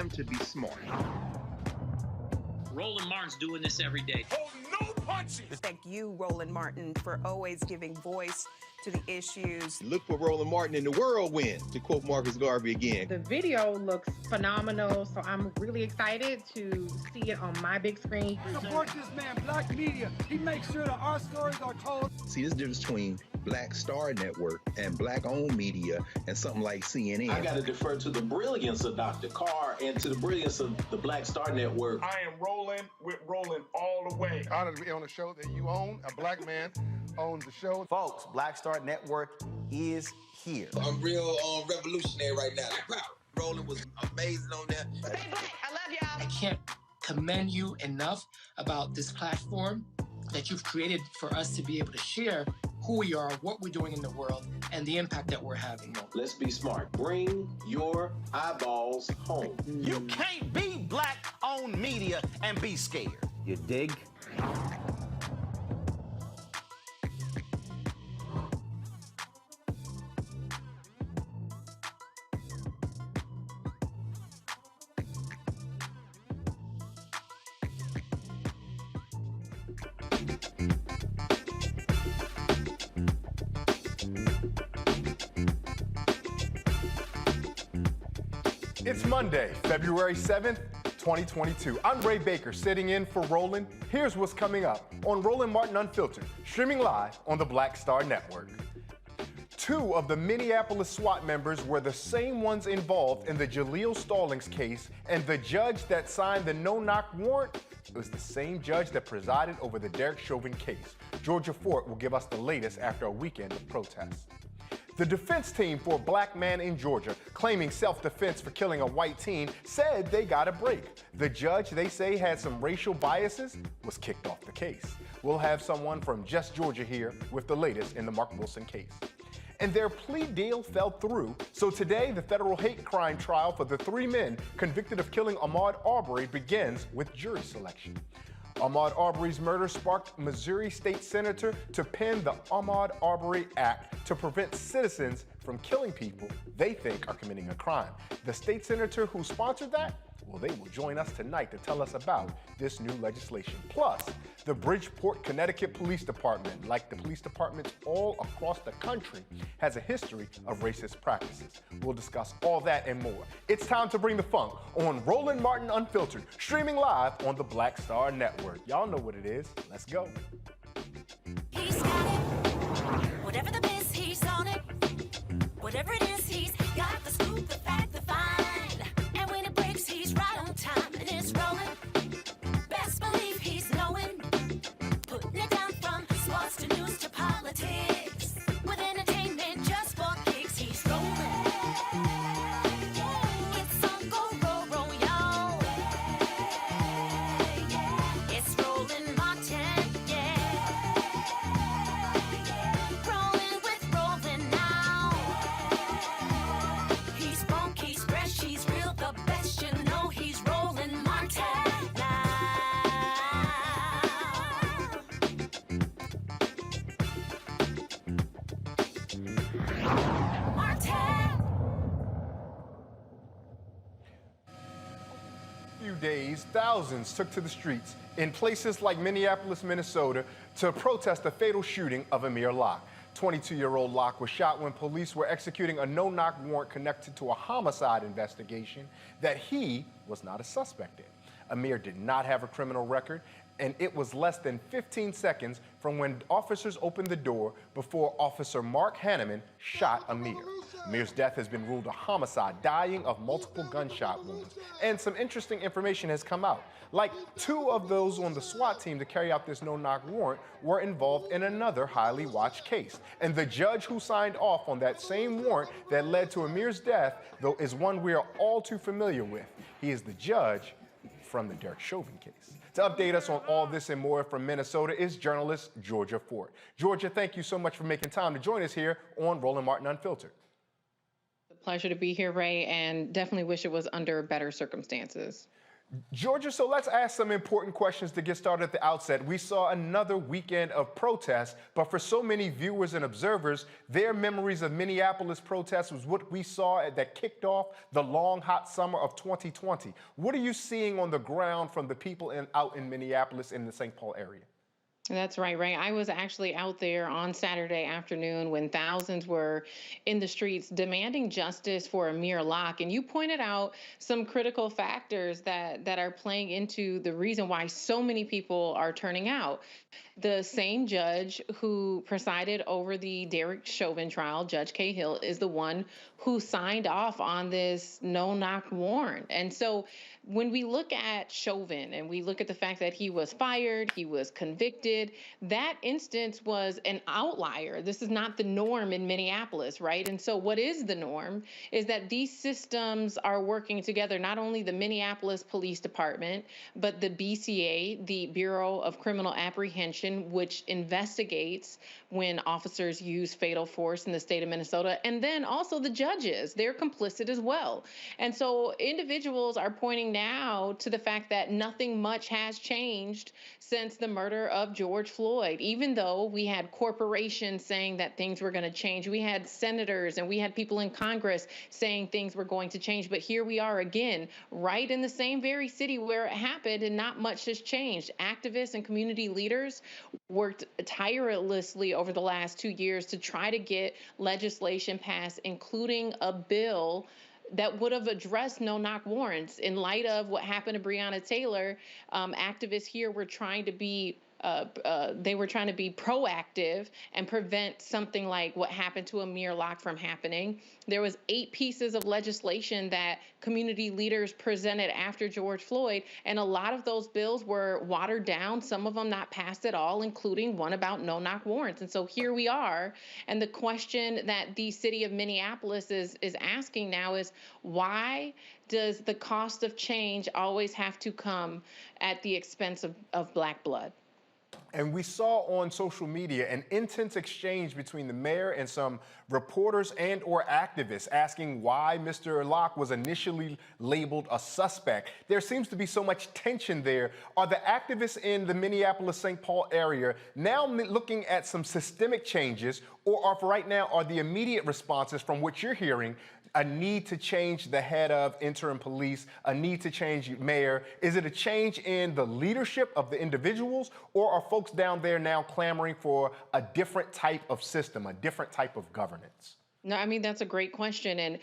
time to be smart. Roland Martin's doing this every day. Oh, no punching! Thank you, Roland Martin, for always giving voice to the issues. Look for Roland Martin in the whirlwind, to quote Marcus Garvey again. The video looks phenomenal, so I'm really excited to see it on my big screen. Support this man, Black Media. He makes sure that our stories are told. See, this difference between Black Star Network and Black-owned media and something like CNN. I got to defer to the brilliance of Dr. Carr and to the brilliance of the Black Star Network. I am rolling with Roland all the way. Honored to be on a show that you own. A black man owns the show. Folks, Black Star Network is here. I'm real revolutionary right now. Wow, Roland was amazing on there. Hey, Black, I love y'all. I can't commend you enough about this platform that you've created for us to be able to share who we are, what we're doing in the world, and the impact that we're having. Let's be smart. Bring your eyeballs home. You can't be Black-owned media and be scared. You dig? It's Monday, February 7th, 2022. I'm Ray Baker, sitting in for Roland. Here's what's coming up on Roland Martin Unfiltered, streaming live on the Black Star Network. 2 of the Minneapolis SWAT members were the same ones involved in the Jaleel Stallings case, and the judge that signed the no-knock warrant was the same judge that presided over the Derek Chauvin case. Georgia Fort will give us the latest after a weekend of protests. The defense team for a black man in Georgia claiming self-defense for killing a white teen said they got a break. The judge they say had some racial biases was kicked off the case. We'll have someone from JustGeorgia here with the latest in the Marc Wilson case. And their plea deal fell through, so today the federal hate crime trial for the 3 men convicted of killing Ahmaud Arbery begins with jury selection. Ahmaud Arbery's murder sparked Missouri State Senator to pen the Ahmaud Arbery Act to prevent citizens from killing people they think are committing a crime. The state senator who sponsored that, well, they will join us tonight to tell us about this new legislation. Plus, the Bridgeport, Connecticut Police Department, like the police departments all across the country, has a history of racist practices. We'll discuss all that and more. It's time to bring the funk on Roland Martin Unfiltered, streaming live on the Black Star Network. Y'all know what it is. Let's go. He's got it. Whatever the biz, he's on it. Whatever it is, he's got the scoop, the fact, the find. And when it breaks, he's right on time and it's rolling. Best believe he's knowing. Putting it down from sports to news to politics. With entertainment just for kicks, he's rolling. It's on go, roll, roll, y'all. It's Roland Martin, yeah. Rolling with Roland now. He's funk, he's fresh, he's real, the best, you know he's Roland Martin now. Few days, thousands took to the streets in places like Minneapolis, Minnesota, to protest the fatal shooting of Amir Locke. 22-year-old Locke was shot when police were executing a no-knock warrant connected to a homicide investigation that he was not a suspect in. Amir did not have a criminal record, and it was less than 15 seconds from when officers opened the door before Officer Mark Hanneman shot Amir. Amir's death has been ruled a homicide, dying of multiple gunshot wounds. And some interesting information has come out. Like 2 of those on the SWAT team to carry out this no-knock warrant were involved in another highly watched case. And the judge who signed off on that same warrant that led to Amir's death, though, is one we are all too familiar with. He is the judge from the Derek Chauvin case. To update us on all this and more from Minnesota is journalist Georgia Fort. Georgia, thank you so much for making time to join us here on Roland Martin Unfiltered. It's a pleasure to be here, Ray, and definitely wish it was under better circumstances. Georgia, so let's ask some important questions to get started at the outset. We saw another weekend of protests, but for so many viewers and observers, their memories of Minneapolis protests was what we saw that kicked off the long, hot summer of 2020. What are you seeing on the ground from the people out in Minneapolis in the St. Paul area? That's right, Ray. I was actually out there on Saturday afternoon when thousands were in the streets demanding justice for Amir Locke. And you pointed out some critical factors that are playing into the reason why so many people are turning out. The same judge who presided over the Derek Chauvin trial, Judge Cahill, is the one who signed off on this no-knock warrant. And so when we look at Chauvin and we look at the fact that he was fired, he was convicted, that instance was an outlier. This is not the norm in Minneapolis, right? And so what is the norm is that these systems are working together, not only the Minneapolis Police Department, but the BCA, the Bureau of Criminal Apprehension, which investigates when officers use fatal force in the state of Minnesota, and then also the judges. They're complicit as well. And so individuals are pointing now to the fact that nothing much has changed since the murder of George Floyd. Even though we had corporations saying that things were going to change, we had senators and we had people in Congress saying things were going to change. But here we are again, right in the same very city where it happened, and not much has changed. Activists and community leaders worked tirelessly over the last 2 years to try to get legislation passed, including a bill that would have addressed no-knock warrants. In light of what happened to Breonna Taylor, activists here were trying to be proactive and prevent something like what happened to Amir Locke from happening. There was 8 pieces of legislation that community leaders presented after George Floyd, and a lot of those bills were watered down, some of them not passed at all, including one about no-knock warrants. And so here we are, and the question that the city of Minneapolis is asking now is, why does the cost of change always have to come at the expense of Black blood? And we saw on social media an intense exchange between the mayor and some reporters and or activists asking why Mr. Locke was initially labeled a suspect. There seems to be so much tension there. Are the activists in the Minneapolis-St. Paul area now looking at some systemic changes, or are, for right now, are the immediate responses from what you're hearing a need to change the head of interim police, a need to change mayor? Is it a change in the leadership of the individuals, or are folks down there now clamoring for a different type of system, a different type of governance? No, I mean, that's a great question. And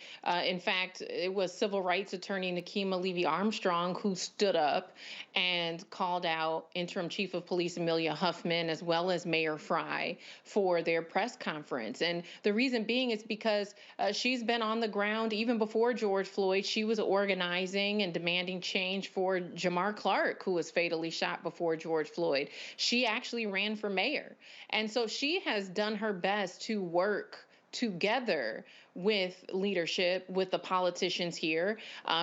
in fact, it was civil rights attorney Nikema Levy-Armstrong who stood up and called out interim chief of police Amelia Huffman, as well as Mayor Fry, for their press conference. And the reason being is because she's been on the ground even before George Floyd. She was organizing and demanding change for Jamar Clark, who was fatally shot before George Floyd. She actually ran for mayor. And so she has done her best to work together with leadership, with the politicians here.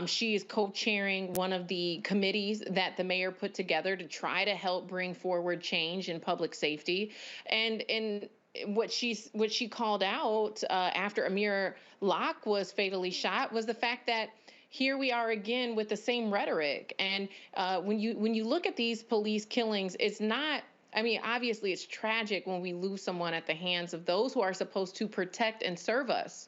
She is co-chairing one of the committees that the mayor put together to try to help bring forward change in public safety. And what she called out after Amir Locke was fatally shot was the fact that here we are again with the same rhetoric. And when you look at these police killings, it's not, I mean, obviously it's tragic when we lose someone at the hands of those who are supposed to protect and serve us.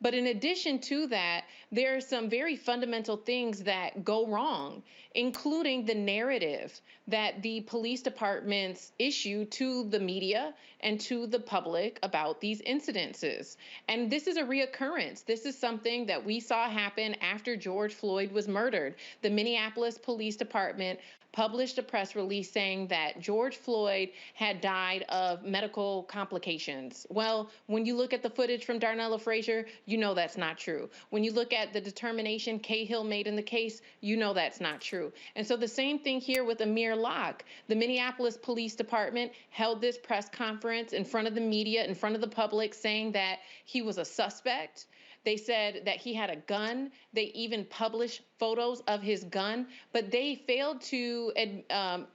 But in addition to that, there are some very fundamental things that go wrong, including the narrative that the police departments issue to the media and to the public about these incidences. And this is a reoccurrence. This is something that we saw happen after George Floyd was murdered. The Minneapolis Police Department published a press release saying that George Floyd had died of medical complications. Well, when you look at the footage from Darnella Frazier, you know that's not true. When you look at the determination Cahill made in the case, you know that's not true. And so the same thing here with Amir Locke. The Minneapolis Police Department held this press conference in front of the media, in front of the public, saying that he was a suspect. They said that he had a gun. They even published photos of his gun, but they failed to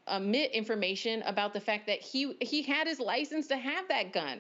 omit information about the fact that he had his license to have that gun.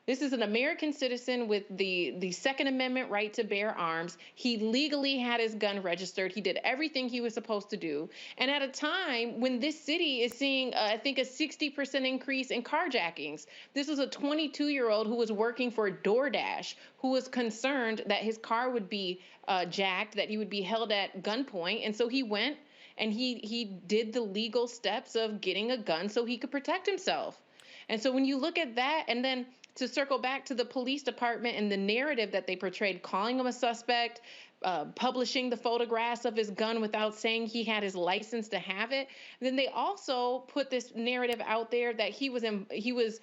This is an American citizen with the Second Amendment right to bear arms. He legally had his gun registered. He did everything he was supposed to do. And at a time when this city is seeing, I think, a 60% increase in carjackings. This was a 22-year-old who was working for DoorDash, who was concerned that his car would be jacked, that he would be held at gunpoint. And so he went and he did the legal steps of getting a gun so he could protect himself. And so when you look at that, and then to circle back to the police department and the narrative that they portrayed, calling him a suspect, publishing the photographs of his gun without saying he had his license to have it. Then they also put this narrative out there that he was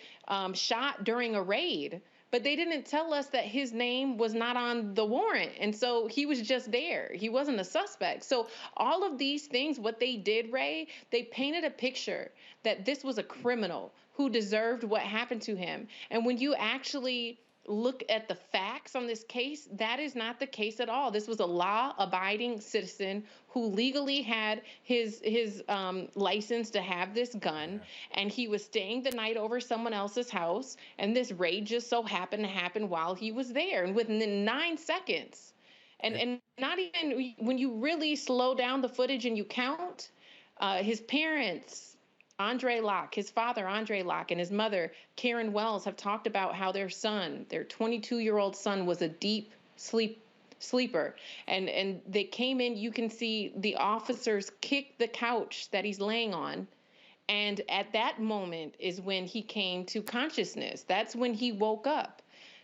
shot during a raid. But they didn't tell us that his name was not on the warrant. And so he was just there. He wasn't a suspect. So all of these things, what they did, Ray, they painted a picture that this was a criminal who deserved what happened to him. And when you actually look at the facts on this case, that is not the case at all. This was a law-abiding citizen who legally had his license to have this gun, and he was staying the night over someone else's house, and this raid just so happened to happen while he was there. And within 9 seconds, and not even when you really slow down the footage and you count, his parents, Andre Locke, his father, Andre Locke, and his mother, Karen Wells, have talked about how their son, their 22-year-old son, was a deep sleeper. And they came in, you can see the officers kick the couch that he's laying on. And at that moment is when he came to consciousness. That's when he woke up.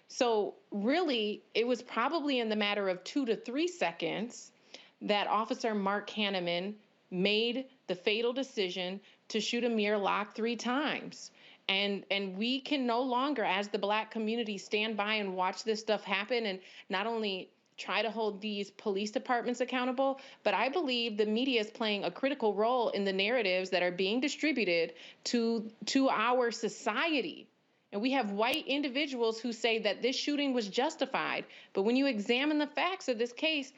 So really, it was probably in the matter of 2 to 3 seconds that Officer Mark Hanneman made the fatal decision to shoot Amir Locke 3 times. And we can no longer, as the Black community, stand by and watch this stuff happen and not only try to hold these police departments accountable, but I believe the media is playing a critical role in the narratives that are being distributed to our society. And we have white individuals who say that this shooting was justified. But when you examine the facts of this case,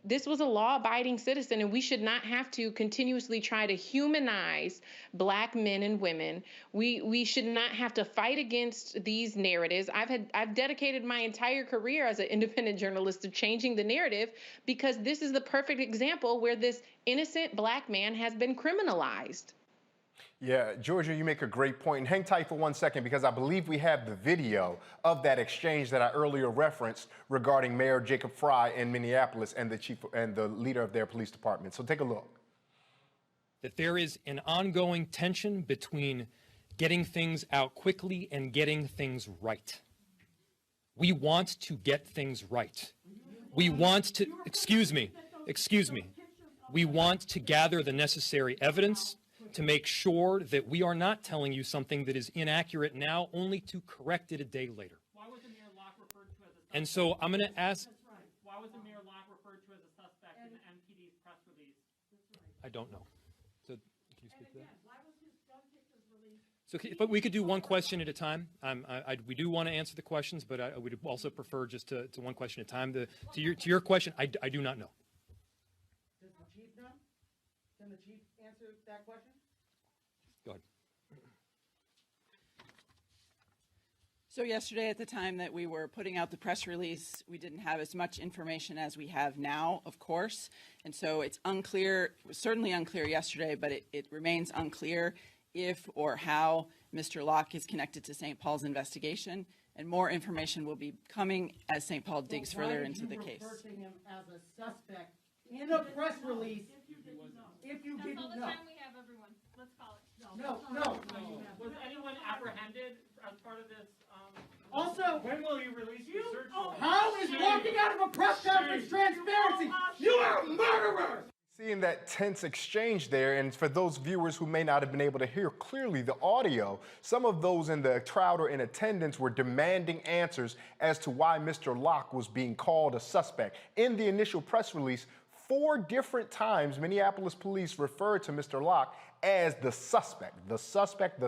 this was a law-abiding citizen, and we should not have to continuously try to humanize Black men and women. We should not have to fight against these narratives. I've dedicated my entire career as an independent journalist to changing the narrative, because this is the perfect example where this innocent Black man has been criminalized. Yeah, Georgia, you make a great point. And hang tight for 1 second, because I believe we have the video of that exchange that I earlier referenced regarding Mayor Jacob Frey in Minneapolis and the leader of their police department. So take a look. That there is an ongoing tension between getting things out quickly and getting things right. We want to get things right. We want to, excuse me. We want to gather the necessary evidence to make sure that we are not telling you something that is inaccurate now, only to correct it a day later. Why was Amir Locke referred to as a suspect? And so I'm going to ask. That's right. Why was Amir Locke referred to as a suspect in the MPD's press release? That's right. I don't know. So can you speak to that? Why was his gun pictures released? So, but we could do one question at a time. We do want to answer the questions, but I would also prefer just to one question at a time. To your question, I do not know. Does the chief know? Can the chief answer that question? Go ahead. So yesterday, at the time that we were putting out the press release, we didn't have as much information as we have now, of course. And so it's unclear, it was certainly unclear yesterday, but it remains unclear if or how Mr. Locke is connected to St. Paul's investigation. And more information will be coming as St. Paul digs further into the case. Why did you refer to him as a suspect in a press release if you didn't know? That's all the time we have, everyone. Let's call it. No. Was anyone apprehended as part of this? Also, when will you release the search warrant? How is walking out of a press conference transparency? You are murderers! Seeing that tense exchange there, and for those viewers who may not have been able to hear clearly the audio, some of those in the crowd or in attendance were demanding answers as to why Mr. Locke was being called a suspect. In the initial press release, 4 different times, Minneapolis police referred to Mr. Locke as the suspect.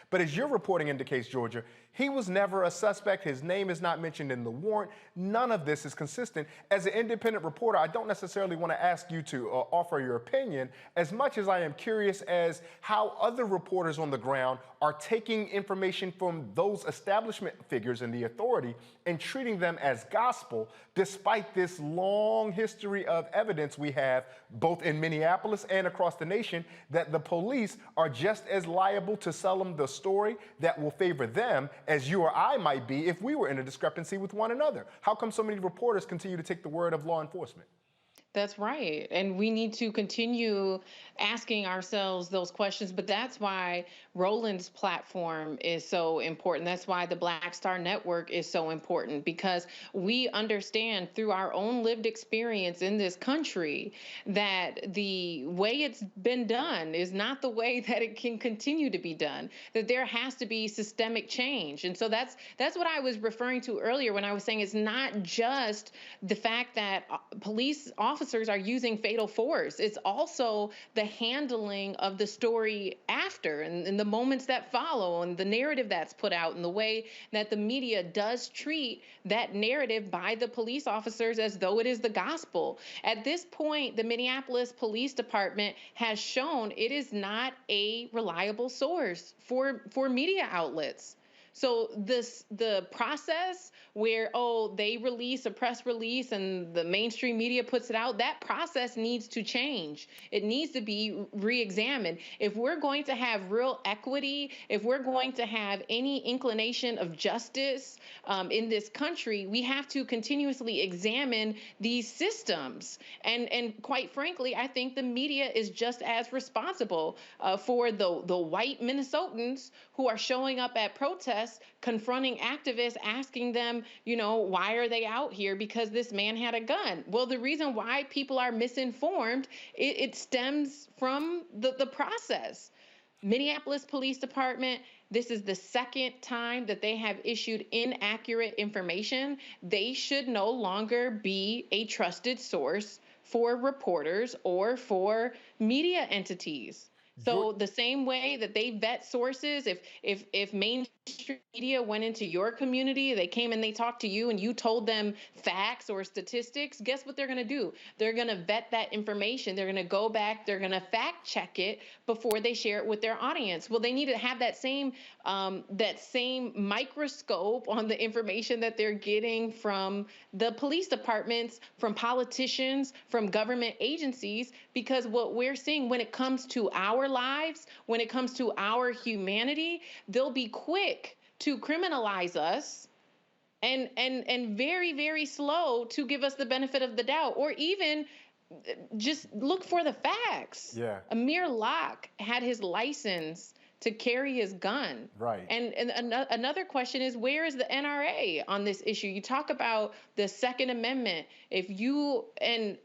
But as your reporting indicates, Georgia, he was never a suspect. His name is not mentioned in the warrant. None of this is consistent. As an independent reporter, I don't necessarily want to ask you to offer your opinion as much as I am curious as how other reporters on the ground are taking information from those establishment figures in the authority and treating them as gospel, despite this long history of evidence we have both in Minneapolis and across the nation that the police are just as liable to sell them the story that will favor them as you or I might be if we were in a discrepancy with one another. How come so many reporters continue to take the word of law enforcement? That's right. And we need to continue asking ourselves those questions. But that's why Roland's platform is so important. That's why the Black Star Network is so important, because we understand through our own lived experience in this country that the way it's been done is not the way that it can continue to be done, that there has to be systemic change. And so that's what I was referring to earlier when I was saying it's not just the fact that police officers are using fatal force. It's also the handling of the story after and the moments that follow and the narrative that's put out and the way that the media does treat that narrative by the police officers as though it is the gospel. At this point, the Minneapolis Police Department has shown it is not a reliable source for media outlets. So the process where, they release a press release and the mainstream media puts it out, that process needs to change. It needs to be re-examined. If we're going to have real equity, if we're going to have any inclination of justice in this country, we have to continuously examine these systems. And quite frankly, I think the media is just as responsible for the white Minnesotans who are showing up at protests, confronting activists, asking them, why are they out here? Because this man had a gun. Well, the reason why people are misinformed, it stems from the process. Minneapolis Police Department, this is the second time that they have issued inaccurate information. They should no longer be a trusted source for reporters or for media entities. So the same way that they vet sources, if mainstream media went into your community, they came and they talked to you and you told them facts or statistics, guess what they're going to do? They're going to vet that information. They're going to go back. They're going to fact check it before they share it with their audience. Well, they need to have that same microscope on the information that they're getting from the police departments, from politicians, from government agencies, because what we're seeing when it comes to our lives, when it comes to our humanity, they'll be quick to criminalize us and very, very slow to give us the benefit of the doubt, or even just look for the facts. Yeah. Amir Locke had his license to carry his gun. Right. And another question is, where is the NRA on this issue? You talk about the Second Amendment. If you, and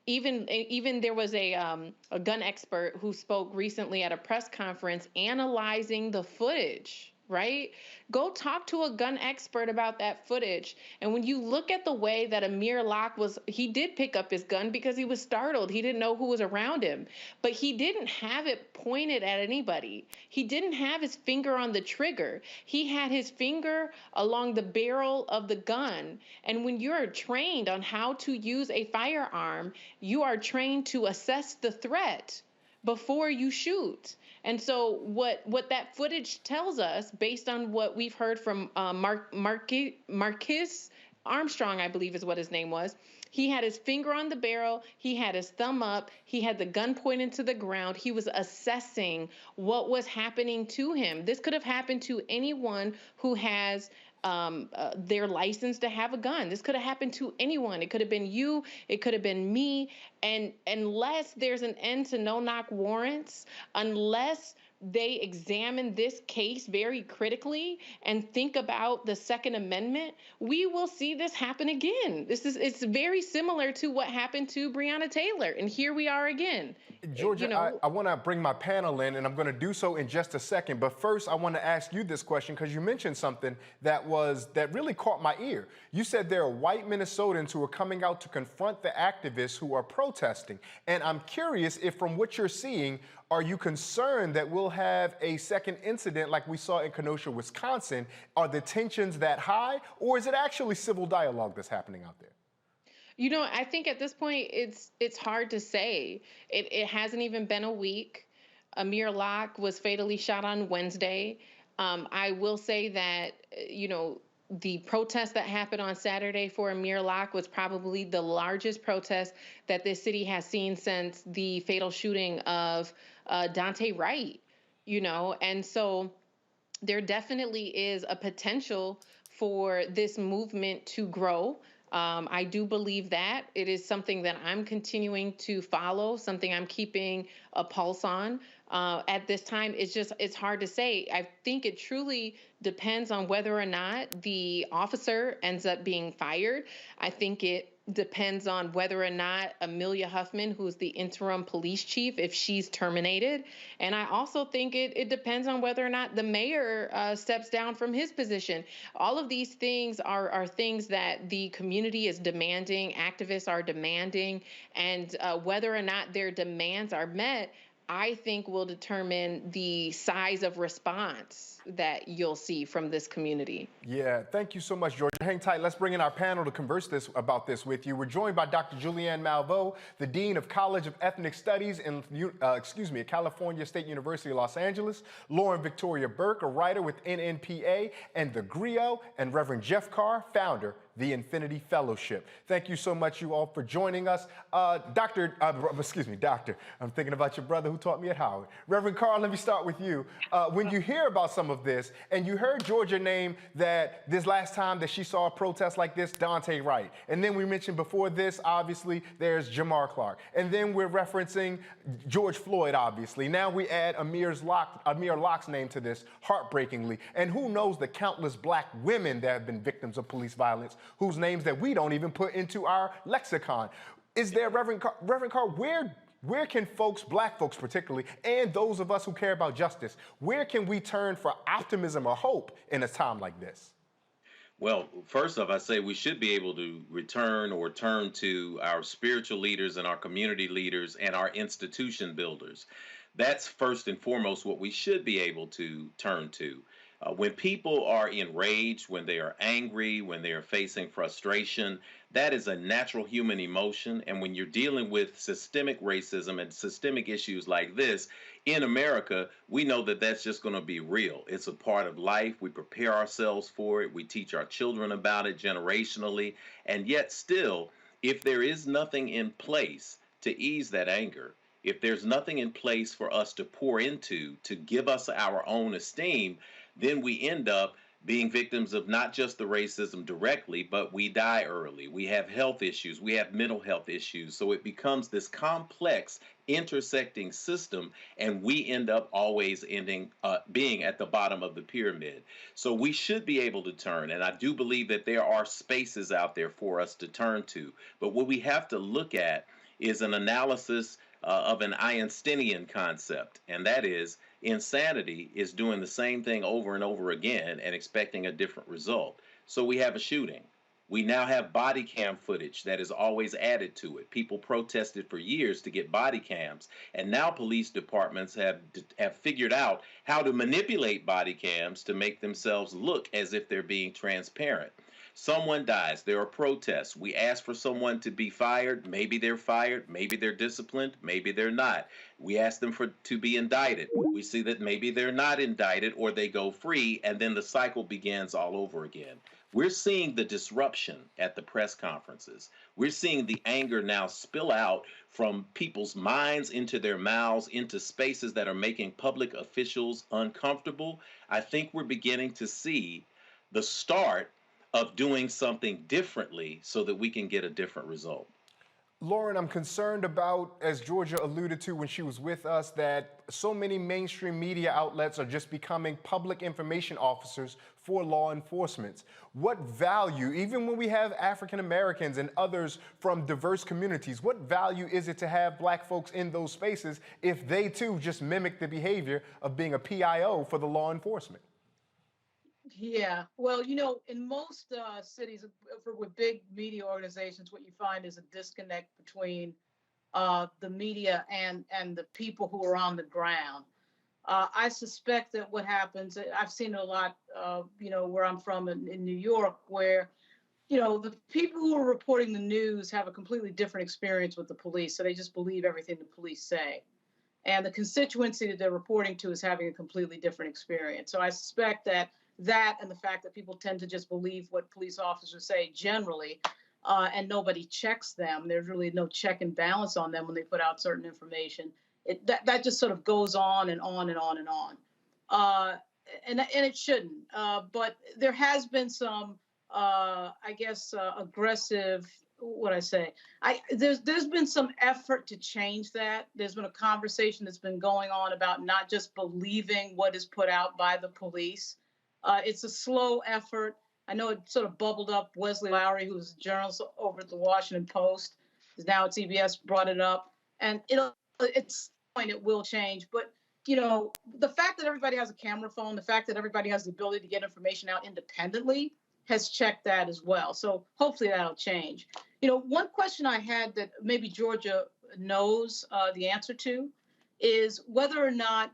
even there was a gun expert who spoke recently at a press conference analyzing the footage, right? Go talk to a gun expert about that footage. And when you look at the way that Amir Locke he did pick up his gun because he was startled. He didn't know who was around him, but he didn't have it pointed at anybody. He didn't have his finger on the trigger. He had his finger along the barrel of the gun. And when you're trained on how to use a firearm, you are trained to assess the threat before you shoot. And so what that footage tells us, based on what we've heard from Marcus Armstrong, I believe is what his name was, he had his finger on the barrel, he had his thumb up, he had the gun pointed to the ground, he was assessing what was happening to him. This could have happened to anyone who has their license to have a gun. This could have happened to anyone. It could have been you. It could have been me. And unless there's an end to no-knock warrants, unless they examine this case very critically and think about the Second Amendment, we will see this happen again. It's very similar to what happened to Breonna Taylor, and here we are again. Georgia, I want to bring my panel in, and I'm going to do so in just a second. But first, I want to ask you this question because you mentioned something that really caught my ear. You said there are white Minnesotans who are coming out to confront the activists who are protesting. And I'm curious if, from what you're seeing, are you concerned that we'll have a second incident like we saw in Kenosha, Wisconsin? Are the tensions that high, or is it actually civil dialogue that's happening out there? I think at this point, it's hard to say. It hasn't even been a week. Amir Locke was fatally shot on Wednesday. I will say that, the protest that happened on Saturday for Amir Locke was probably the largest protest that this city has seen since the fatal shooting of Daunte Wright, and so there definitely is a potential for this movement to grow. I do believe that it is something that I'm continuing to follow, something I'm keeping a pulse on. At this time, it's hard to say. I think it truly depends on whether or not the officer ends up being fired. I think it depends on whether or not Amelia Huffman, who's the interim police chief, if she's terminated. And I also think it depends on whether or not the mayor steps down from his position. All of these things are things that the community is demanding, activists are demanding, and whether or not their demands are met, I think will determine the size of response that you'll see from this community. Yeah, thank you so much, Georgia. Hang tight. Let's bring in our panel to converse about this with you. We're joined by Dr. Julianne Malveaux, the Dean of College of Ethnic Studies at California State University of Los Angeles, Lauren Victoria Burke, a writer with NNPA and The Griot, and Reverend Jeff Carr, founder, the Infinity Fellowship. Thank you so much, you all, for joining us. Doctor, I'm thinking about your brother who taught me at Howard. Reverend Carr, let me start with you. When you hear about some of this, and you heard Georgia name that this last time that she saw a protest like this, Daunte Wright. And then we mentioned before this, obviously, there's Jamar Clark. And then we're referencing George Floyd, obviously. Now we add Amir Locke's name to this, heartbreakingly. And who knows the countless black women that have been victims of police violence, whose names that we don't even put into our lexicon. Is there, Reverend Carr, where can folks, black folks particularly, and those of us who care about justice, where can we turn for optimism or hope in a time like this? Well, first off, I say we should be able to turn to our spiritual leaders and our community leaders and our institution builders. That's first and foremost what we should be able to turn to. When people are enraged, when they are angry, when they are facing frustration, that is a natural human emotion. And when you're dealing with systemic racism and systemic issues like this, in America, we know that that's just going to be real. It's a part of life. We prepare ourselves for it. We teach our children about it generationally. And yet still, if there is nothing in place to ease that anger, if there's nothing in place for us to pour into, to give us our own esteem, then we end up being victims of not just the racism directly, but we die early. We have health issues. We have mental health issues. So it becomes this complex, intersecting system, and we end up always being at the bottom of the pyramid. So we should be able to turn, and I do believe that there are spaces out there for us to turn to. But what we have to look at is an analysis of an Einsteinian concept, and that is insanity is doing the same thing over and over again and expecting a different result. So we have a shooting. We now have body cam footage that is always added to it. People protested for years to get body cams, and now police departments have figured out how to manipulate body cams to make themselves look as if they're being transparent. Someone dies, there are protests. We ask for someone to be fired. Maybe they're fired, maybe they're disciplined, maybe they're not. We ask them to be indicted. We see that maybe they're not indicted or they go free, and then the cycle begins all over again. We're seeing the disruption at the press conferences. We're seeing the anger now spill out from people's minds into their mouths, into spaces that are making public officials uncomfortable. I think we're beginning to see the start of doing something differently so that we can get a different result. Lauren, I'm concerned about, as Georgia alluded to when she was with us, that so many mainstream media outlets are just becoming public information officers for law enforcement. What value, even when we have African Americans and others from diverse communities, what value is it to have black folks in those spaces if they too just mimic the behavior of being a PIO for the law enforcement? Yeah, well, you know, in most cities with big media organizations, what you find is a disconnect between the media and the people who are on the ground. I suspect that what happens, I've seen it a lot, you know, where I'm from in New York, where, you know, the people who are reporting the news have a completely different experience with the police, so they just believe everything the police say. And the constituency that they're reporting to is having a completely different experience. So I suspect that and the fact that people tend to just believe what police officers say generally, and nobody checks them. There's really no check and balance on them when they put out certain information. That just sort of goes on and on and on and on. And it shouldn't. But there has been some, I guess, aggressive, there's been some effort to change that. There's been a conversation that's been going on about not just believing what is put out by the police. It's a slow effort. I know it sort of bubbled up. Wesley Lowery, who's a journalist over at the Washington Post, is now at CBS, brought it up. And it's point it will change. But, you know, the fact that everybody has a camera phone, the fact that everybody has the ability to get information out independently has checked that as well. So hopefully that'll change. You know, one question I had that maybe Georgia knows the answer to is whether or not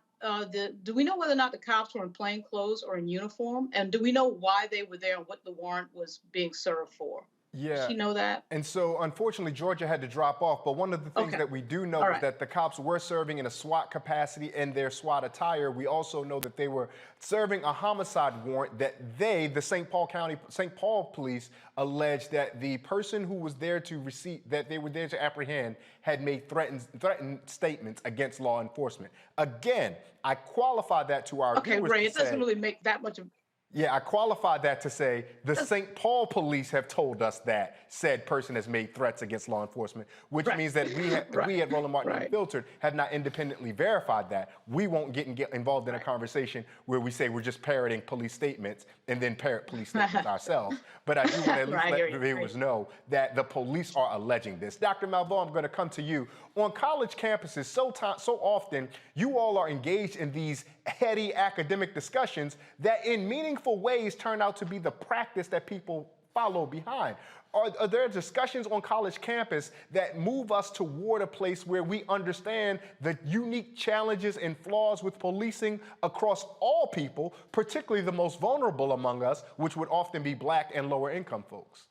do we know whether or not the cops were in plain clothes or in uniform? And do we know why they were there and what the warrant was being served for? Yeah. Does she know that? And so, unfortunately, Georgia had to drop off. But one of the things that we do know is that the cops were serving in a SWAT capacity in their SWAT attire. We also know that they were serving a homicide warrant that the St. Paul police alleged that the person who was there that they were there to apprehend had made threatened statements against law enforcement. Again, I qualify that to our viewers. Okay, Ray, it doesn't really make that much of. Yeah, I qualified that to say the St. Paul police have told us that said person has made threats against law enforcement, which means that we at Roland Martin Unfiltered have not independently verified that. We won't get involved in a conversation where we say we're just parroting police statements and then parrot police statements ourselves. But I do want to at least let the viewers know that the police are alleging this. Dr. Malveaux, I'm going to come to you. On college campuses, so often, you all are engaged in these heady academic discussions that in meaningful ways turn out to be the practice that people follow behind. Are there discussions on college campus that move us toward a place where we understand the unique challenges and flaws with policing across all people, particularly the most vulnerable among us, which would often be Black and lower income folks?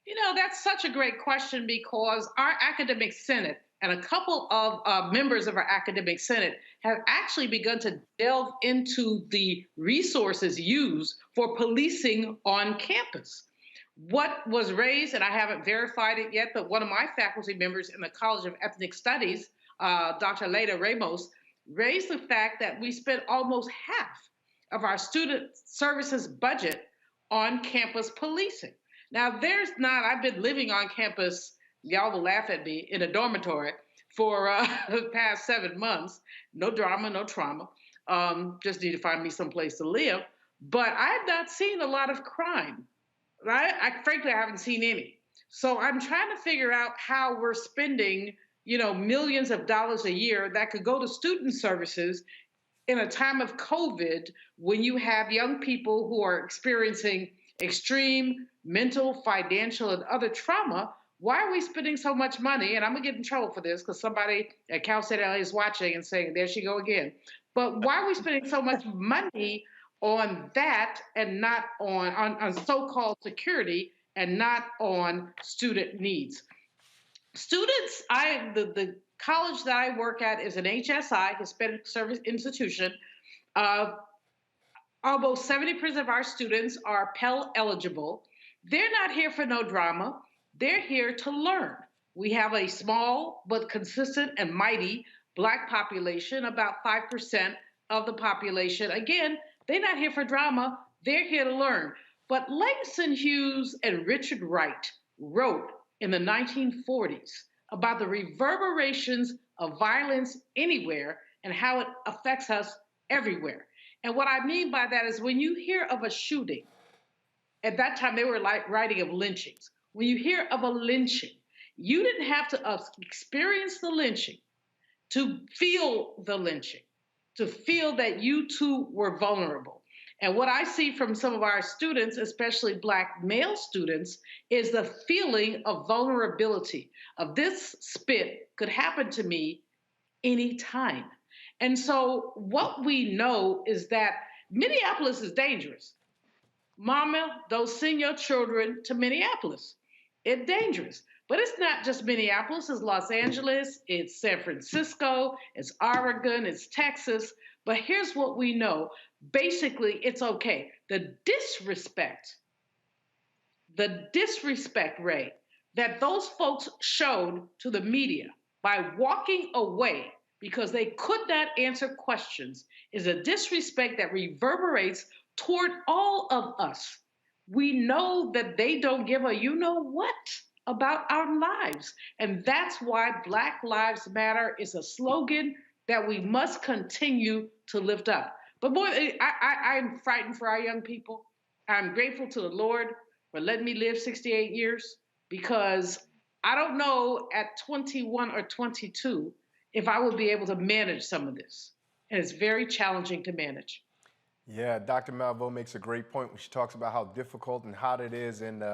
You know, that's such a great question because our academic senate and a couple of members of our academic senate have actually begun to delve into the resources used for policing on campus. What was raised, and I haven't verified it yet, but one of my faculty members in the College of Ethnic Studies, Dr. Leda Ramos, raised the fact that we spent almost half of our student services budget on campus policing. Now, I've been living on campus, y'all will laugh at me, in a dormitory for the past 7 months. No drama, no trauma. Just need to find me someplace to live. But I've not seen a lot of crime, right? Frankly, I haven't seen any. So I'm trying to figure out how we're spending, you know, millions of dollars a year that could go to student services in a time of COVID when you have young people who are experiencing extreme mental, financial, and other trauma. Why are we spending so much money? And I'm going to get in trouble for this because somebody at Cal State LA is watching and saying, there she go again. But why are we spending so much money on that and not on so-called security and not on student needs? Students, the college that I work at is an HSI, Hispanic Service Institution. Almost 70% of our students are Pell eligible. They're not here for no drama. They're here to learn. We have a small but consistent and mighty Black population, about 5% of the population. Again, they're not here for drama. They're here to learn. But Langston Hughes and Richard Wright wrote in the 1940s about the reverberations of violence anywhere and how it affects us everywhere. And what I mean by that is when you hear of a shooting, at that time they were like writing of lynchings. When you hear of a lynching, you didn't have to experience the lynching to feel the lynching, to feel that you too were vulnerable. And what I see from some of our students, especially Black male students, is the feeling of vulnerability, of this spit could happen to me anytime. And so what we know is that Minneapolis is dangerous. Mama, don't send your children to Minneapolis. It's dangerous. But it's not just Minneapolis, it's Los Angeles, it's San Francisco, it's Oregon, it's Texas. But here's what we know. Basically, it's okay. The disrespect, Ray, that those folks showed to the media by walking away because they could not answer questions is a disrespect that reverberates toward all of us. We know that they don't give a you-know-what about our lives. And that's why Black Lives Matter is a slogan that we must continue to lift up. But boy, I'm frightened for our young people. I'm grateful to the Lord for letting me live 68 years because I don't know at 21 or 22 if I would be able to manage some of this. And it's very challenging to manage. Yeah, Dr. Malveaux makes a great point when she talks about how difficult and hot it is in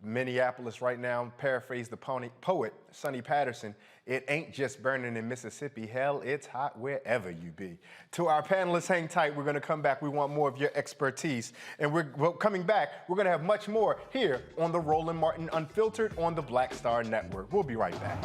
Minneapolis right now. Paraphrase the poet, Sonny Patterson, it ain't just burning in Mississippi. Hell, it's hot wherever you be. To our panelists, hang tight. We're going to come back. We want more of your expertise. And we're coming back. We're going to have much more here on the Roland Martin Unfiltered on the Black Star Network. We'll be right back.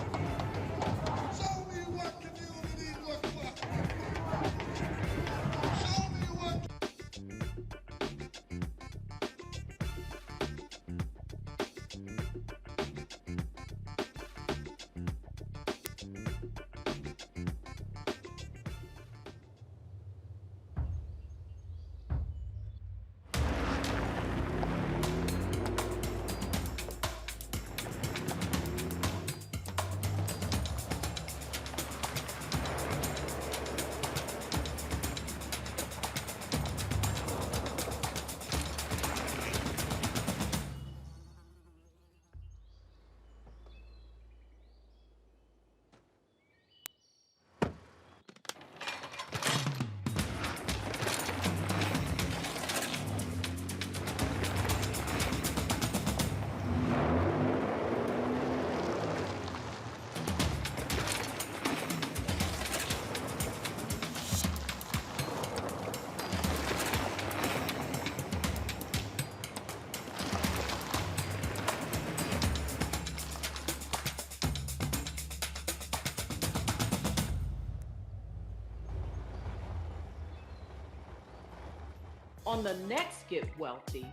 On the next Get Wealthy,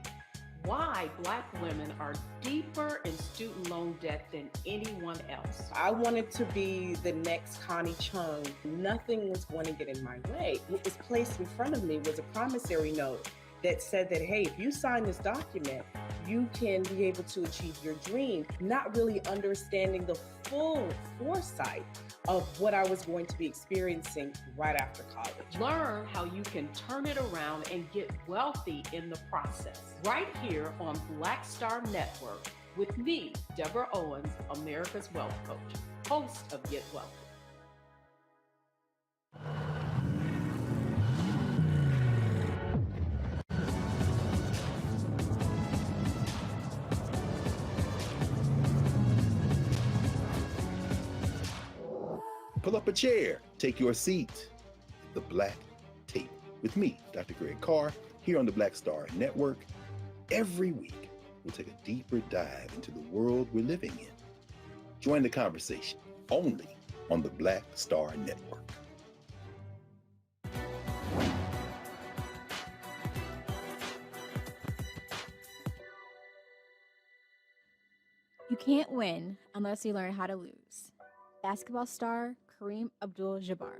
why Black women are deeper in student loan debt than anyone else. I wanted to be the next Connie Chung. Nothing was going to get in my way. What was placed in front of me was a promissory note that said that, hey, if you sign this document, you can be able to achieve your dream, not really understanding the full foresight of what I was going to be experiencing right after college. Learn how you can turn it around and get wealthy in the process. Right here on Black Star Network with me, Deborah Owens, America's Wealth Coach, host of Get Wealthy. Pull up a chair, take your seat. The Black Tape with me, Dr. Greg Carr, here on the Black Star Network. Every week, we'll take a deeper dive into the world we're living in. Join the conversation only on the Black Star Network. You can't win unless you learn how to lose. Basketball star Kareem Abdul-Jabbar.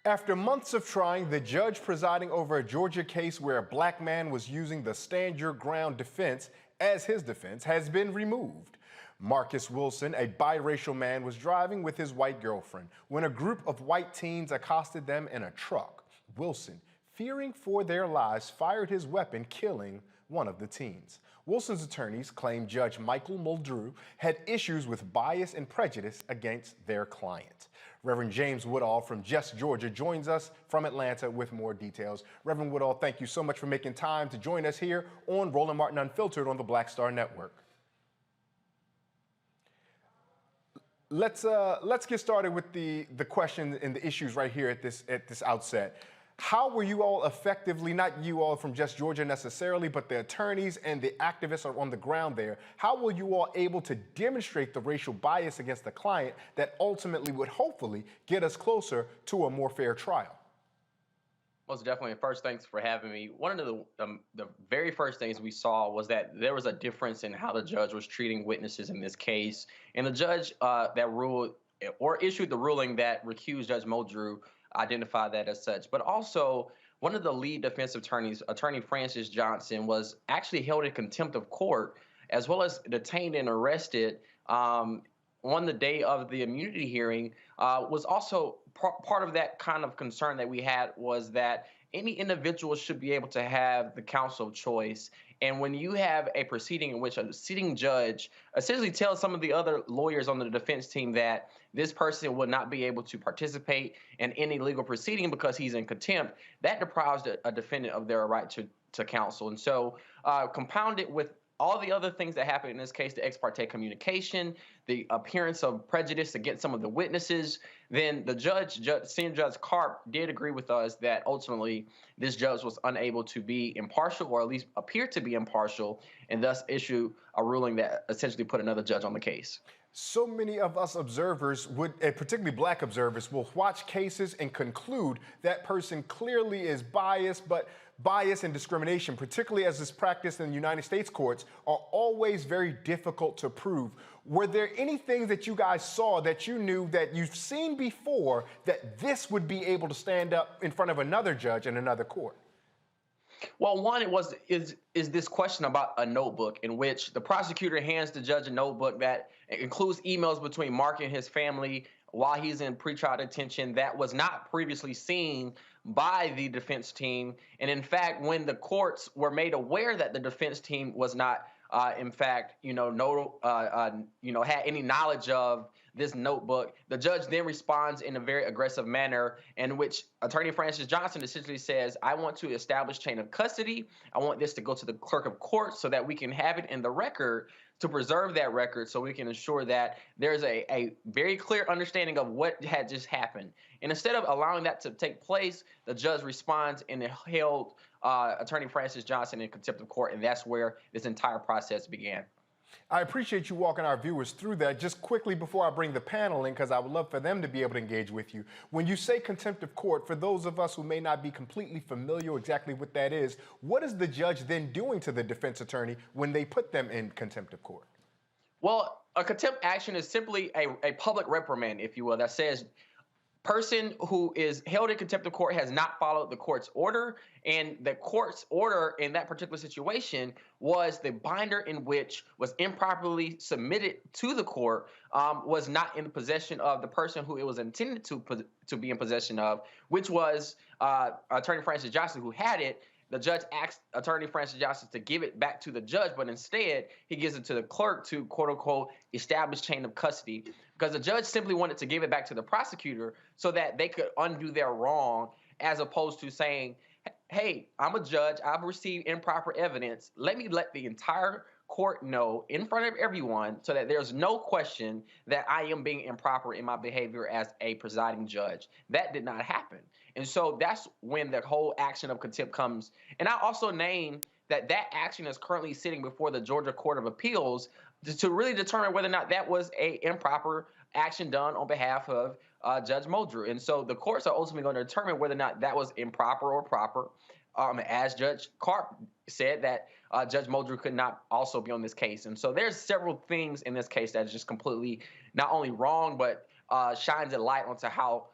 After months of trying, the judge presiding over a Georgia case where a black man was using the stand your ground defense as his defense has been removed. Marcus Wilson, a biracial man, was driving with his white girlfriend when a group of white teens accosted them in a truck. Wilson, fearing for their lives, fired his weapon, killing one of the teens. Wilson's attorneys claim Judge Michael Muldrew had issues with bias and prejudice against their client. Reverend James Woodall from JustGeorgia joins us from Atlanta with more details. Reverend Woodall, thank you so much for making time to join us here on Roland Martin Unfiltered on the Black Star Network. Let's get started with the question and the issues right here at this outset. How were you all effectively, not you all from JustGeorgia necessarily, but the attorneys and the activists are on the ground there, how were you all able to demonstrate the racial bias against the client that ultimately would hopefully get us closer to a more fair trial? Most definitely. First, thanks for having me. One of the very first things we saw was that there was a difference in how the judge was treating witnesses in this case. And the judge that ruled or issued the ruling that recused Judge Muldrew identified that as such. But also, one of the lead defense attorneys, Attorney Francis Johnson, was actually held in contempt of court, as well as detained and arrested on the day of the immunity hearing. Was also part of that kind of concern that we had was that any individual should be able to have the counsel of choice. And when you have a proceeding in which a sitting judge essentially tells some of the other lawyers on the defense team that this person will not be able to participate in any legal proceeding because he's in contempt, that deprives a defendant of their right to counsel. And so compounded with all the other things that happened in this case, the ex parte communication, the appearance of prejudice against some of the witnesses, then the Senior Judge Karp did agree with us that ultimately this judge was unable to be impartial, or at least appear to be impartial, and thus issue a ruling that essentially put another judge on the case. So many of us observers particularly black observers, will watch cases and conclude that person clearly is biased, but bias and discrimination, particularly as is practiced in the United States courts, are always very difficult to prove. Were there any things that you guys saw that you knew that you've seen before that this would be able to stand up in front of another judge in another court? Well, one, is this question about a notebook in which the prosecutor hands the judge a notebook that includes emails between Mark and his family while he's in pretrial detention that was not previously seen by the defense team. And in fact, when the courts were made aware that the defense team was not, in fact, had any knowledge of this notebook, the judge then responds in a very aggressive manner in which Attorney Francis Johnson essentially says, I want to establish chain of custody. I want this to go to the clerk of court so that we can have it in the record, to preserve that record so we can ensure that there's a very clear understanding of what had just happened. And instead of allowing that to take place, the judge responds and held Attorney Francis Johnson in contempt of court, and that's where this entire process began. I appreciate you walking our viewers through that. Just quickly before I bring the panel in, because I would love for them to be able to engage with you. When you say contempt of court, for those of us who may not be completely familiar exactly what that is, what is the judge then doing to the defense attorney when they put them in contempt of court? Well, a contempt action is simply a public reprimand, if you will, that says person who is held in contempt of court has not followed the court's order, and the court's order in that particular situation was the binder in which was improperly submitted to the court was not in the possession of the person who it was intended to be in possession of, which was Attorney Francis Johnson, who had it. The judge asked Attorney Francis Johnson to give it back to the judge, but instead he gives it to the clerk to, quote unquote, establish chain of custody, because the judge simply wanted to give it back to the prosecutor so that they could undo their wrong, as opposed to saying, hey, I'm a judge, I've received improper evidence, let me let the entire court know in front of everyone so that there's no question that I am being improper in my behavior as a presiding judge. That did not happen. And so that's when the whole action of contempt comes. And I also name that action is currently sitting before the Georgia Court of Appeals to really determine whether or not that was a improper action done on behalf of Judge Muldrew. And so the courts are ultimately going to determine whether or not that was improper or proper. As Judge Karp said, that Judge Muldrew could not also be on this case. And so there's several things in this case that is just completely not only wrong, but shines a light onto how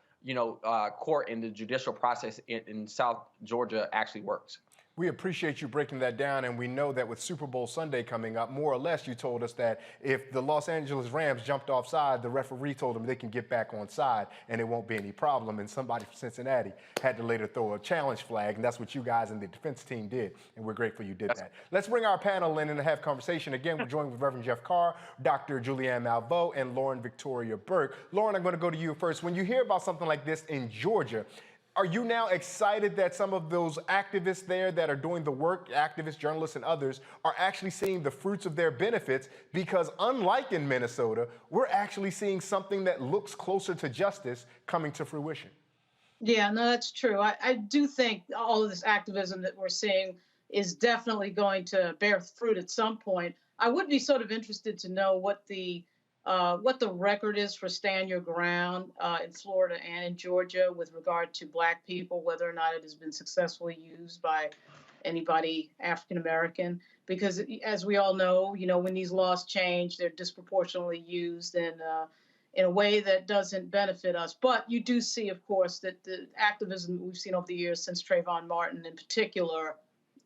court and the judicial process in South Georgia actually works. We appreciate you breaking that down, and we know that with Super Bowl Sunday coming up, more or less you told us that if the Los Angeles Rams jumped offside, the referee told them they can get back on side and it won't be any problem, and somebody from Cincinnati had to later throw a challenge flag, and that's what you guys in the defense team did, and we're grateful you did that. Let's bring our panel in and have conversation. Again, we're joined with Reverend Jeff Carr, Dr. Julianne Malveaux, and Lauren Victoria Burke. Lauren, I'm going to go to you first. When you hear about something like this in Georgia, are you now excited that some of those activists there that are doing the work, activists, journalists, and others, are actually seeing the fruits of their benefits? Because unlike in Minnesota, we're actually seeing something that looks closer to justice coming to fruition. Yeah, no, that's true. I do think all of this activism that we're seeing is definitely going to bear fruit at some point. I would be sort of interested to know what the record is for Stand Your Ground in Florida and in Georgia with regard to Black people, whether or not it has been successfully used by anybody African American. Because as we all know, when these laws change, they're disproportionately used in a way that doesn't benefit us. But you do see, of course, that the activism that we've seen over the years since Trayvon Martin in particular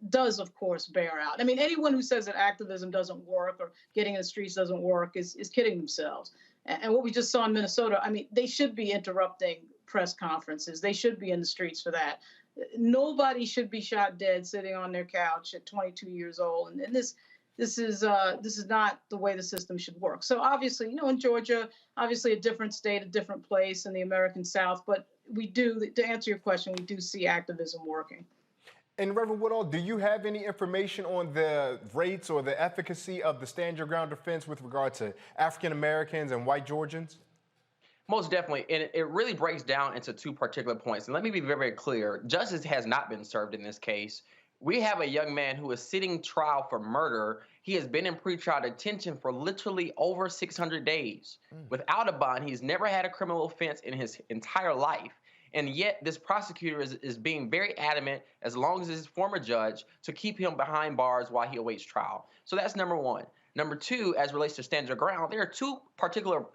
does, of course, bear out. I mean, anyone who says that activism doesn't work or getting in the streets doesn't work is kidding themselves. And what we just saw in Minnesota, I mean, they should be interrupting press conferences. They should be in the streets for that. Nobody should be shot dead sitting on their couch at 22 years old. And this is not the way the system should work. So obviously, in Georgia, obviously a different state, a different place in the American South. But we do, to answer your question, we do see activism working. And Reverend Woodall, do you have any information on the rates or the efficacy of the Stand Your Ground defense with regard to African Americans and white Georgians? Most definitely. And it really breaks down into two particular points. And let me be very, very clear. Justice has not been served in this case. We have a young man who is sitting trial for murder. He has been in pretrial detention for literally over 600 days. Without a bond, he's never had a criminal offense in his entire life. And yet this prosecutor is being very adamant, as long as his former judge, to keep him behind bars while he awaits trial. So that's number one. Number two, as relates to Stand Your Ground, there are two particular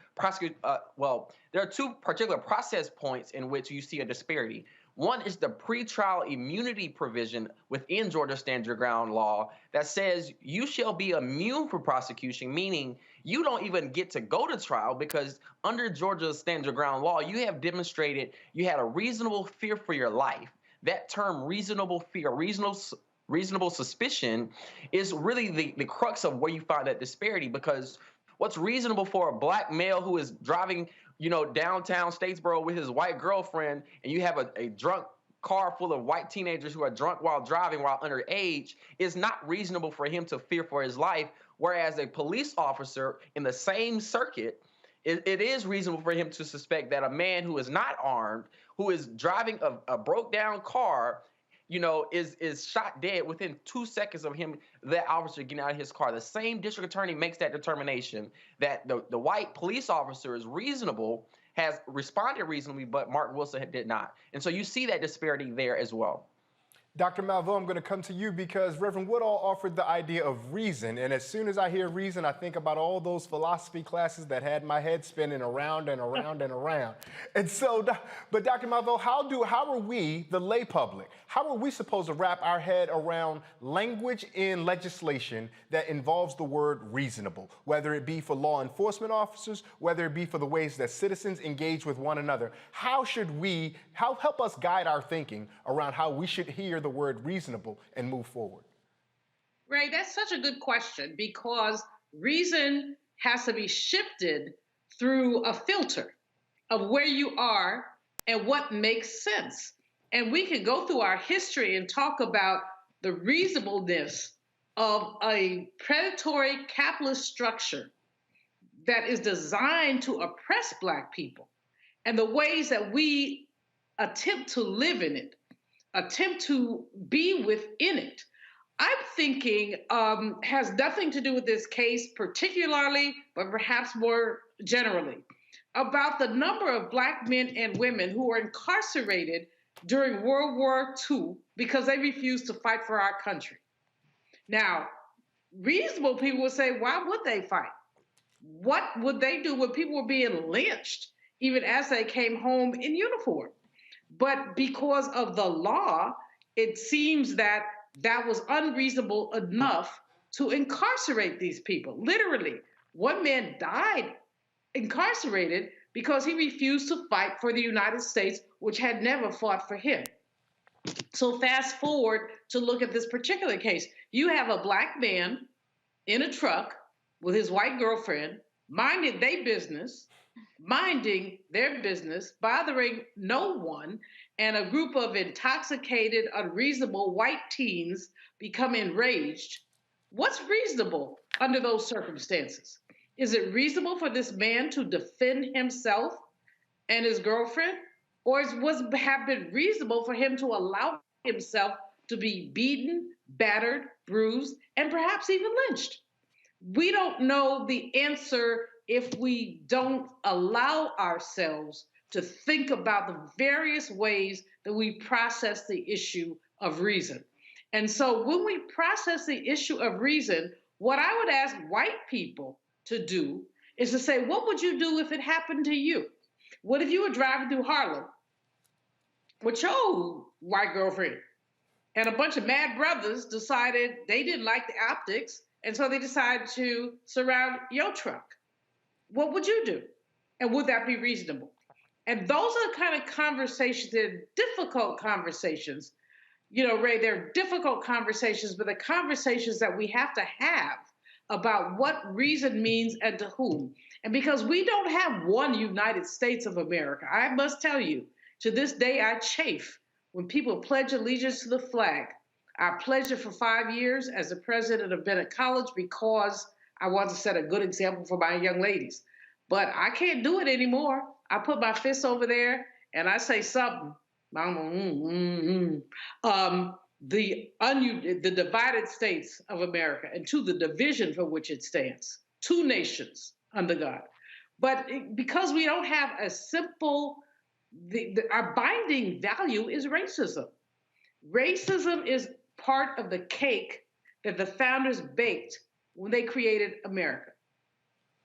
process points in which you see a disparity. One is the pretrial immunity provision within Georgia Stand Your Ground law that says you shall be immune from prosecution, meaning you don't even get to go to trial because under Georgia's Stand Your Ground law, you have demonstrated you had a reasonable fear for your life. That term, reasonable fear, reasonable suspicion, is really the crux of where you find that disparity, because what's reasonable for a Black male who is driving downtown Statesboro with his white girlfriend, and you have a drunk car full of white teenagers who are drunk while driving while underage, is not reasonable for him to fear for his life. Whereas a police officer in the same circuit, it is reasonable for him to suspect that a man who is not armed, who is driving a broke down car, is shot dead within 2 seconds of him, that officer getting out of his car. The same district attorney makes that determination that the white police officer is reasonable, has responded reasonably, but Marc Wilson did not. And so you see that disparity there as well. Dr. Malveaux, I'm going to come to you because Reverend Woodall offered the idea of reason. And as soon as I hear reason, I think about all those philosophy classes that had my head spinning around and around and around. And so, but Dr. Malveaux, how are we, the lay public, how are we supposed to wrap our head around language in legislation that involves the word reasonable, whether it be for law enforcement officers, whether it be for the ways that citizens engage with one another? How help us guide our thinking around how we should hear the word reasonable and move forward? Ray, that's such a good question, because reason has to be shifted through a filter of where you are and what makes sense. And we can go through our history and talk about the reasonableness of a predatory capitalist structure that is designed to oppress Black people and the ways that we attempt to live in it, attempt to be within it. I'm thinking has nothing to do with this case particularly, but perhaps more generally, about the number of Black men and women who were incarcerated during World War II because they refused to fight for our country. Now, reasonable people would say, why would they fight? What would they do when people were being lynched even as they came home in uniform. But because of the law, it seems that that was unreasonable enough to incarcerate these people. Literally, one man died incarcerated because he refused to fight for the United States, which had never fought for him. So fast forward to look at this particular case. You have a black man in a truck with his white girlfriend, minding their business, bothering no one, and a group of intoxicated, unreasonable white teens become enraged. What's reasonable under those circumstances? Is it reasonable for this man to defend himself and his girlfriend? Or would it have been reasonable for him to allow himself to be beaten, battered, bruised, and perhaps even lynched? We don't know the answer if we don't allow ourselves to think about the various ways that we process the issue of reason. And so when we process the issue of reason, what I would ask white people to do is to say, what would you do if it happened to you? What if you were driving through Harlem with your white girlfriend and a bunch of mad brothers decided they didn't like the optics, and so they decided to surround your truck? What would you do? And would that be reasonable? And those are the kind of conversations, they're difficult conversations. You know, Ray, they're difficult conversations, but the conversations that we have to have about what reason means and to whom. And because we don't have one United States of America, I must tell you, to this day, I chafe when people pledge allegiance to the flag. I pledged it for 5 years as the president of Bennett College because I want to set a good example for my young ladies. But I can't do it anymore. I put my fist over there and I say something. The divided states of America, and to the division for which it stands, two nations under God. But because we don't have a simple, our binding value is racism. Racism is part of the cake that the founders baked when they created America.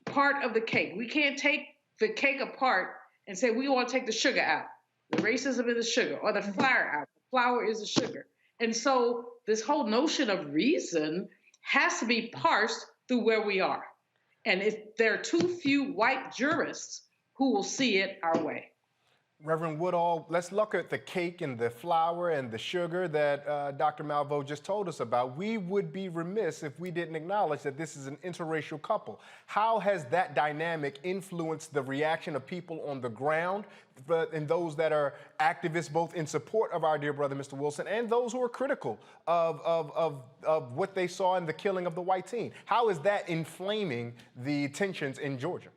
Part of the cake. We can't take the cake apart and say we want to take the sugar out. The racism is the sugar, or the flour out. The flour is the sugar. And so this whole notion of reason has to be parsed through where we are. And if there are too few white jurists who will see it our way. Reverend Woodall, let's look at the cake and the flour and the sugar that Dr. Malveaux just told us about. We would be remiss if we didn't acknowledge that this is an interracial couple. How has that dynamic influenced the reaction of people on the ground, and those that are activists both in support of our dear brother, Mr. Wilson, and those who are critical of what they saw in the killing of the white teen? How is that inflaming the tensions in Georgia?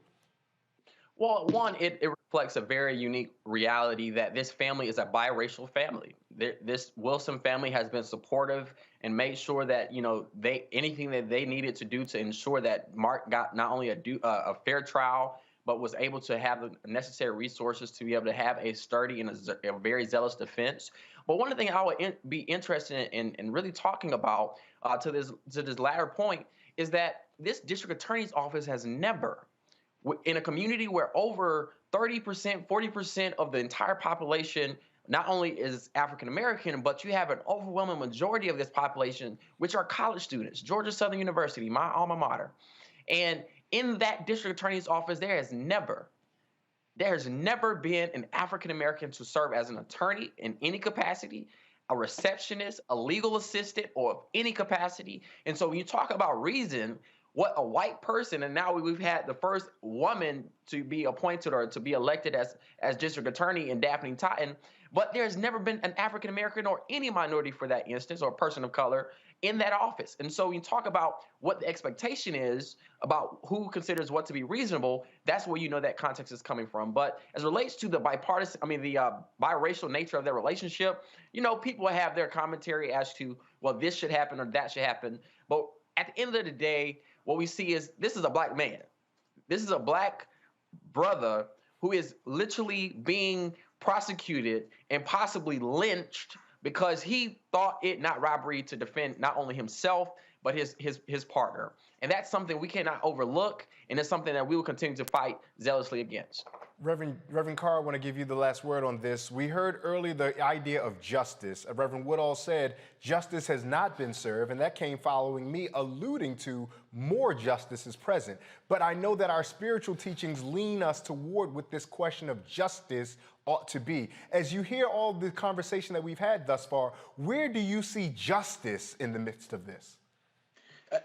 Well, one, it reflects a very unique reality that this family is a biracial family. This Wilson family has been supportive and made sure that, you know, anything that they needed to do to ensure that Marc got not only a fair trial, but was able to have the necessary resources to be able to have a sturdy and a very zealous defense. But one of the things I would be interested in really talking about to this latter point is that this district attorney's office has never, in a community where over 30%, 40% of the entire population not only is African American, but you have an overwhelming majority of this population, which are college students, Georgia Southern University, my alma mater. And in that district attorney's office, there has never been an African American to serve as an attorney in any capacity, a receptionist, a legal assistant, or of any capacity. And so when you talk about reason, what a white person, and now we've had the first woman to be appointed or to be elected as district attorney in Daphne Totten, but there's never been an African American or any minority for that instance or person of color in that office. And so when you talk about what the expectation is about who considers what to be reasonable, that's where you know that context is coming from. But as it relates to the biracial nature of their relationship, you know, people have their commentary as to, well, this should happen or that should happen. But at the end of the day, what we see is this is a black man. This is a black brother who is literally being prosecuted and possibly lynched because he thought it not robbery to defend not only himself, but his partner. And that's something we cannot overlook, and it's something that we will continue to fight zealously against. Reverend Carr, I want to give you the last word on this. We heard earlier the idea of justice. Reverend Woodall said justice has not been served, and that came following me alluding to more justice is present. But I know that our spiritual teachings lean us toward what this question of justice ought to be. As you hear all the conversation that we've had thus far, where do you see justice in the midst of this?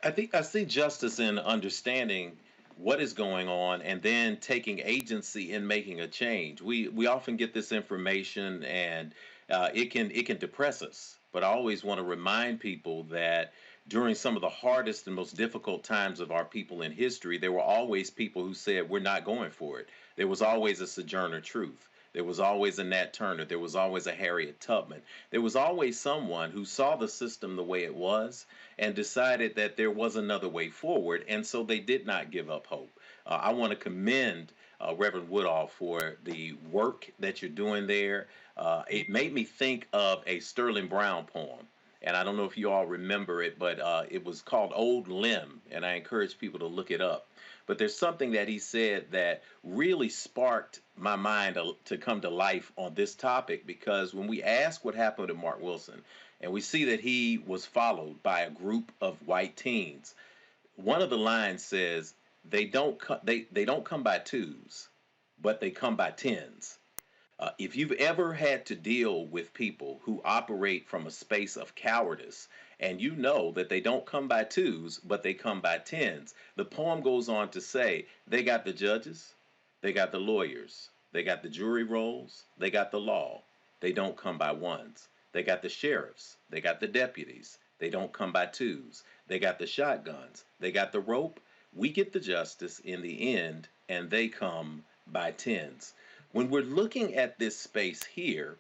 I think I see justice in understanding what is going on and then taking agency in making a change. We often get this information and it can depress us. But I always want to remind people that during some of the hardest and most difficult times of our people in history, there were always people who said, we're not going for it. There was always a Sojourner Truth. There was always a Nat Turner. There was always a Harriet Tubman. There was always someone who saw the system the way it was and decided that there was another way forward, and so they did not give up hope. I want to commend Reverend Woodall for the work that you're doing there. It made me think of a Sterling Brown poem, and I don't know if you all remember it, but it was called Old Limb, and I encourage people to look it up. But there's something that he said that really sparked my mind to come to life on this topic, because when we ask what happened to Marc Wilson and we see that he was followed by a group of white teens, one of the lines says, they don't come by twos, but they come by tens. If you've ever had to deal with people who operate from a space of cowardice, and you know that they don't come by twos, but they come by tens, the poem goes on to say they got the judges, they got the lawyers, they got the jury rolls, they got the law. They don't come by ones. They got the sheriffs, they got the deputies. They don't come by twos. They got the shotguns, they got the rope. We get the justice in the end, and they come by tens. When we're looking at this space here,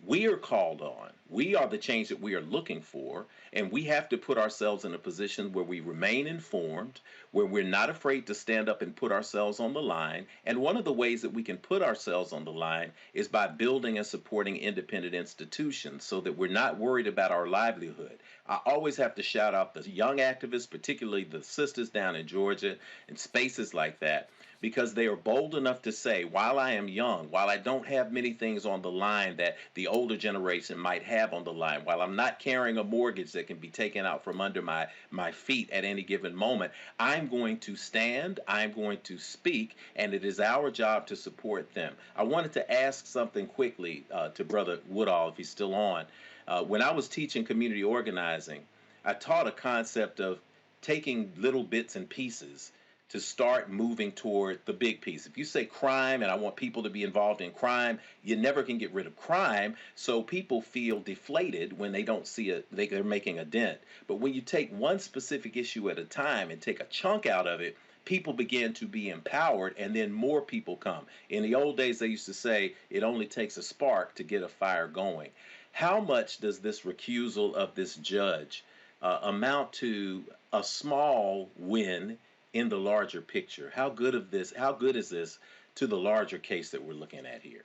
we are called on. We are the change that we are looking for, and we have to put ourselves in a position where we remain informed, where we're not afraid to stand up and put ourselves on the line. And one of the ways that we can put ourselves on the line is by building and supporting independent institutions so that we're not worried about our livelihood. I always have to shout out the young activists, particularly the sisters down in Georgia and spaces like that, because they are bold enough to say, while I am young, while I don't have many things on the line that the older generation might have on the line, while I'm not carrying a mortgage that can be taken out from under my feet at any given moment, I'm going to stand, I'm going to speak, and it is our job to support them. I wanted to ask something quickly to Brother Woodall, if he's still on. When I was teaching community organizing, I taught a concept of taking little bits and pieces to start moving toward the big piece. If you say crime and I want people to be involved in crime, you never can get rid of crime, so people feel deflated when they don't see they're making a dent. But when you take one specific issue at a time and take a chunk out of it, people begin to be empowered, and then more people come. In the old days, they used to say it only takes a spark to get a fire going. How much does this recusal of this judge amount to a small win in the larger picture? How good is this to the larger case that we're looking at here?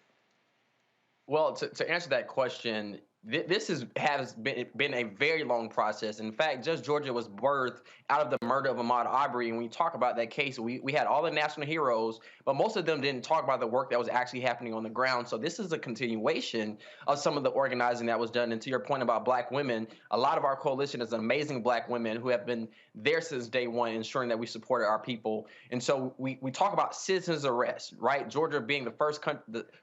Well, to answer that question, this has been a very long process. In fact, JustGeorgia was birthed out of the murder of Ahmaud Arbery. And when you talk about that case, we had all the national heroes, but most of them didn't talk about the work that was actually happening on the ground. So this is a continuation of some of the organizing that was done. And to your point about Black women, a lot of our coalition is amazing Black women who have been there since day one, ensuring that we supported our people. And so we talk about citizens arrest, right? Georgia being the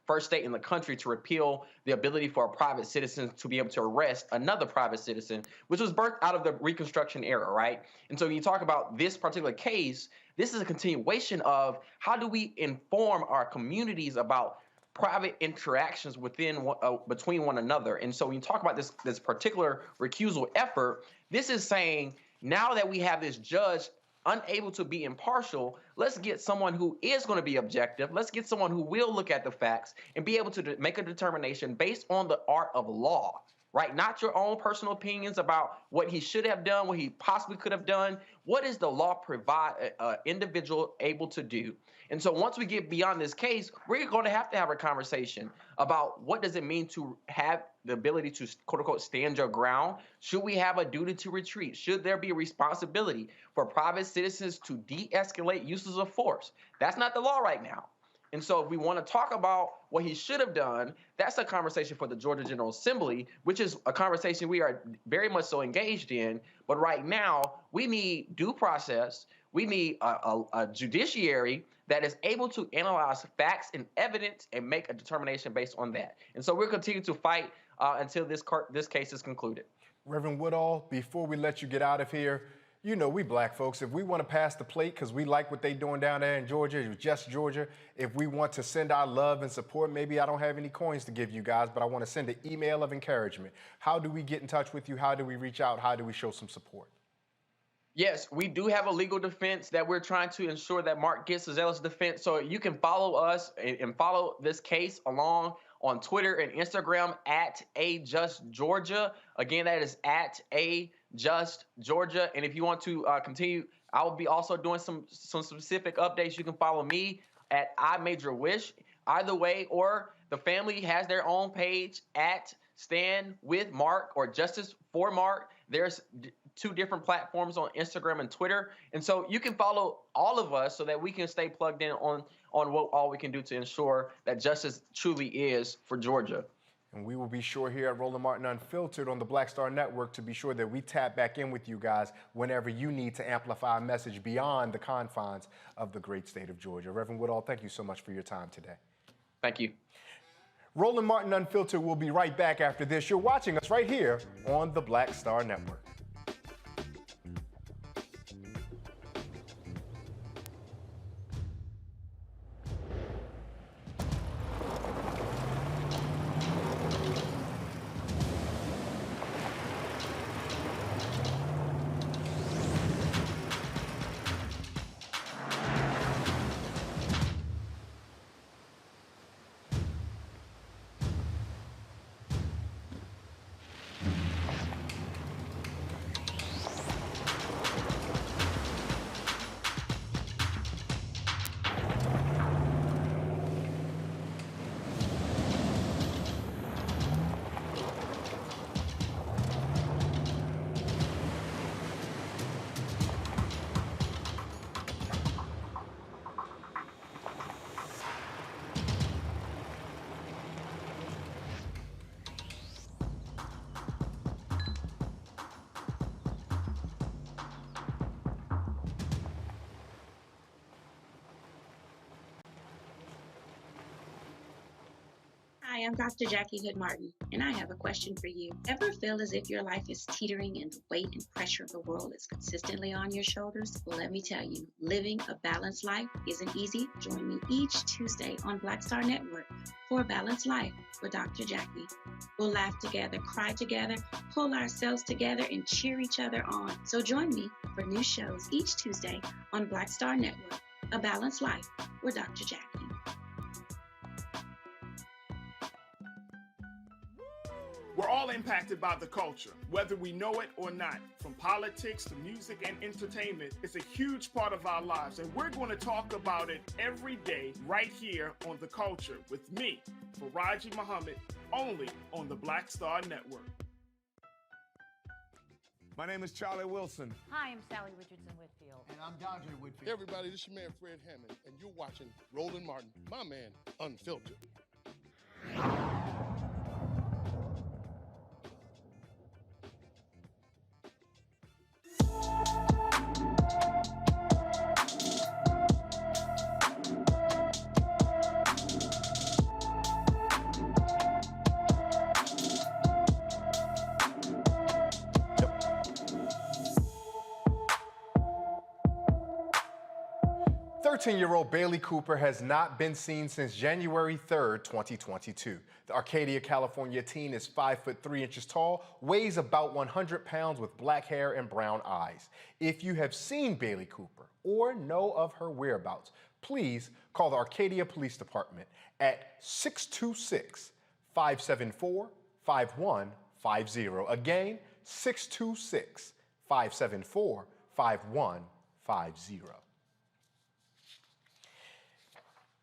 first state in the country to repeal the ability for a private citizen to be able to arrest another private citizen, which was birthed out of the Reconstruction era, right? And so when you talk about this particular case, this is a continuation of how do we inform our communities about private interactions between one another. And so when you talk about this particular recusal effort, this is saying now that we have this judge unable to be impartial, let's get someone who is going to be objective. Let's get someone who will look at the facts and be able to make a determination based on the art of law, right? Not your own personal opinions about what he should have done, what he possibly could have done. What is the law provide individual able to do? And so once we get beyond this case, we're going to have a conversation about what does it mean to have the ability to, quote unquote, stand your ground. Should we have a duty to retreat? Should there be a responsibility for private citizens to de-escalate uses of force? That's not the law right now. And so if we want to talk about what he should have done, that's a conversation for the Georgia General Assembly, which is a conversation we are very much so engaged in. But right now, we need due process. We need a judiciary that is able to analyze facts and evidence and make a determination based on that. And so we'll continue to fight until this case is concluded. Reverend Woodall, before we let you get out of here, you know, we black folks, if we want to pass the plate because we like what they're doing down there in Georgia, Just Georgia, if we want to send our love and support, maybe I don't have any coins to give you guys, but I want to send an email of encouragement. How do we get in touch with you? How do we reach out? How do we show some support? Yes, we do have a legal defense that we're trying to ensure that Marc gets a zealous defense. So you can follow us and follow this case along on Twitter and Instagram at @JustGeorgia. Again, that is at @JustGeorgia. And if you want to continue, I will be also doing some specific updates. You can follow me at @IMajorWish. Either way, or the family has their own page at Stand With Marc or Justice for Marc. There's 2 different platforms on Instagram and Twitter. And so you can follow all of us so that we can stay plugged in on what all we can do to ensure that justice truly is for Georgia. And we will be sure here at Roland Martin Unfiltered on the Black Star Network to be sure that we tap back in with you guys whenever you need to amplify a message beyond the confines of the great state of Georgia. Reverend Woodall, thank you so much for your time today. Thank you. Roland Martin Unfiltered will be right back after this. You're watching us right here on the Black Star Network. Hi, I'm Dr. Jackie Hood Martin, and I have a question for you. Ever feel as if your life is teetering and the weight and pressure of the world is consistently on your shoulders? Well, let me tell you, living a balanced life isn't easy. Join me each Tuesday on Black Star Network for A Balanced Life with Dr. Jackie. We'll laugh together, cry together, pull ourselves together, and cheer each other on. So join me for new shows each Tuesday on Black Star Network, A Balanced Life with Dr. Jackie. We're all impacted by the culture, whether we know it or not. From politics to music and entertainment, it's a huge part of our lives, and we're going to talk about it every day right here on The Culture with me, Faraji Muhammad, only on the Black Star Network. My name is Jaleel Wilson. Hi, I'm Sally Richardson Whitfield. And I'm DeAndre Whitfield. Hey everybody, this is your man Fred Hammond, and you're watching Roland Martin, my man, Unfiltered. 13-year-old Bailey Cooper has not been seen since January 3rd, 2022. The Arcadia, California teen is 5'3" tall, weighs about 100 pounds with black hair and brown eyes. If you have seen Bailey Cooper or know of her whereabouts, please call the Arcadia Police Department at 626-574-5150. Again, 626-574-5150.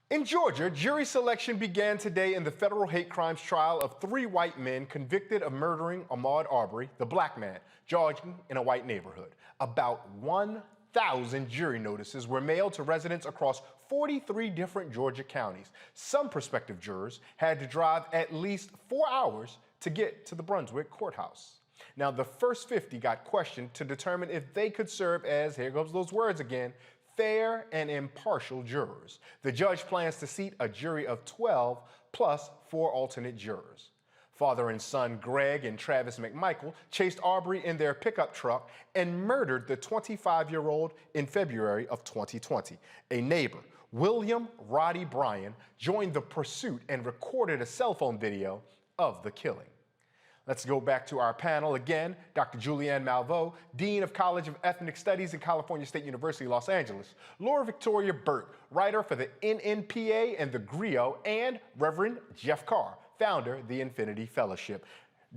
In Georgia, jury selection began today in the federal hate crimes trial of 3 white men convicted of murdering Ahmaud Arbery, the black man, jogging in a white neighborhood. About 1,000 jury notices were mailed to residents across 43 different Georgia counties. Some prospective jurors had to drive at least 4 hours to get to the Brunswick courthouse. Now, the first 50 got questioned to determine if they could serve as, here goes those words again, fair and impartial jurors. The judge plans to seat a jury of 12 plus 4 alternate jurors. Father and son Greg and Travis McMichael chased Arbery in their pickup truck and murdered the 25-year-old in February of 2020. A neighbor, William Roddy Bryan, joined the pursuit and recorded a cell phone video of the killing. Let's go back to our panel again. Dr. Julianne Malveaux, Dean of College of Ethnic Studies at California State University, Los Angeles. Laura Victoria Burt, writer for the NNPA and the GRIO, and Reverend Jeff Carr, founder of the Infinity Fellowship.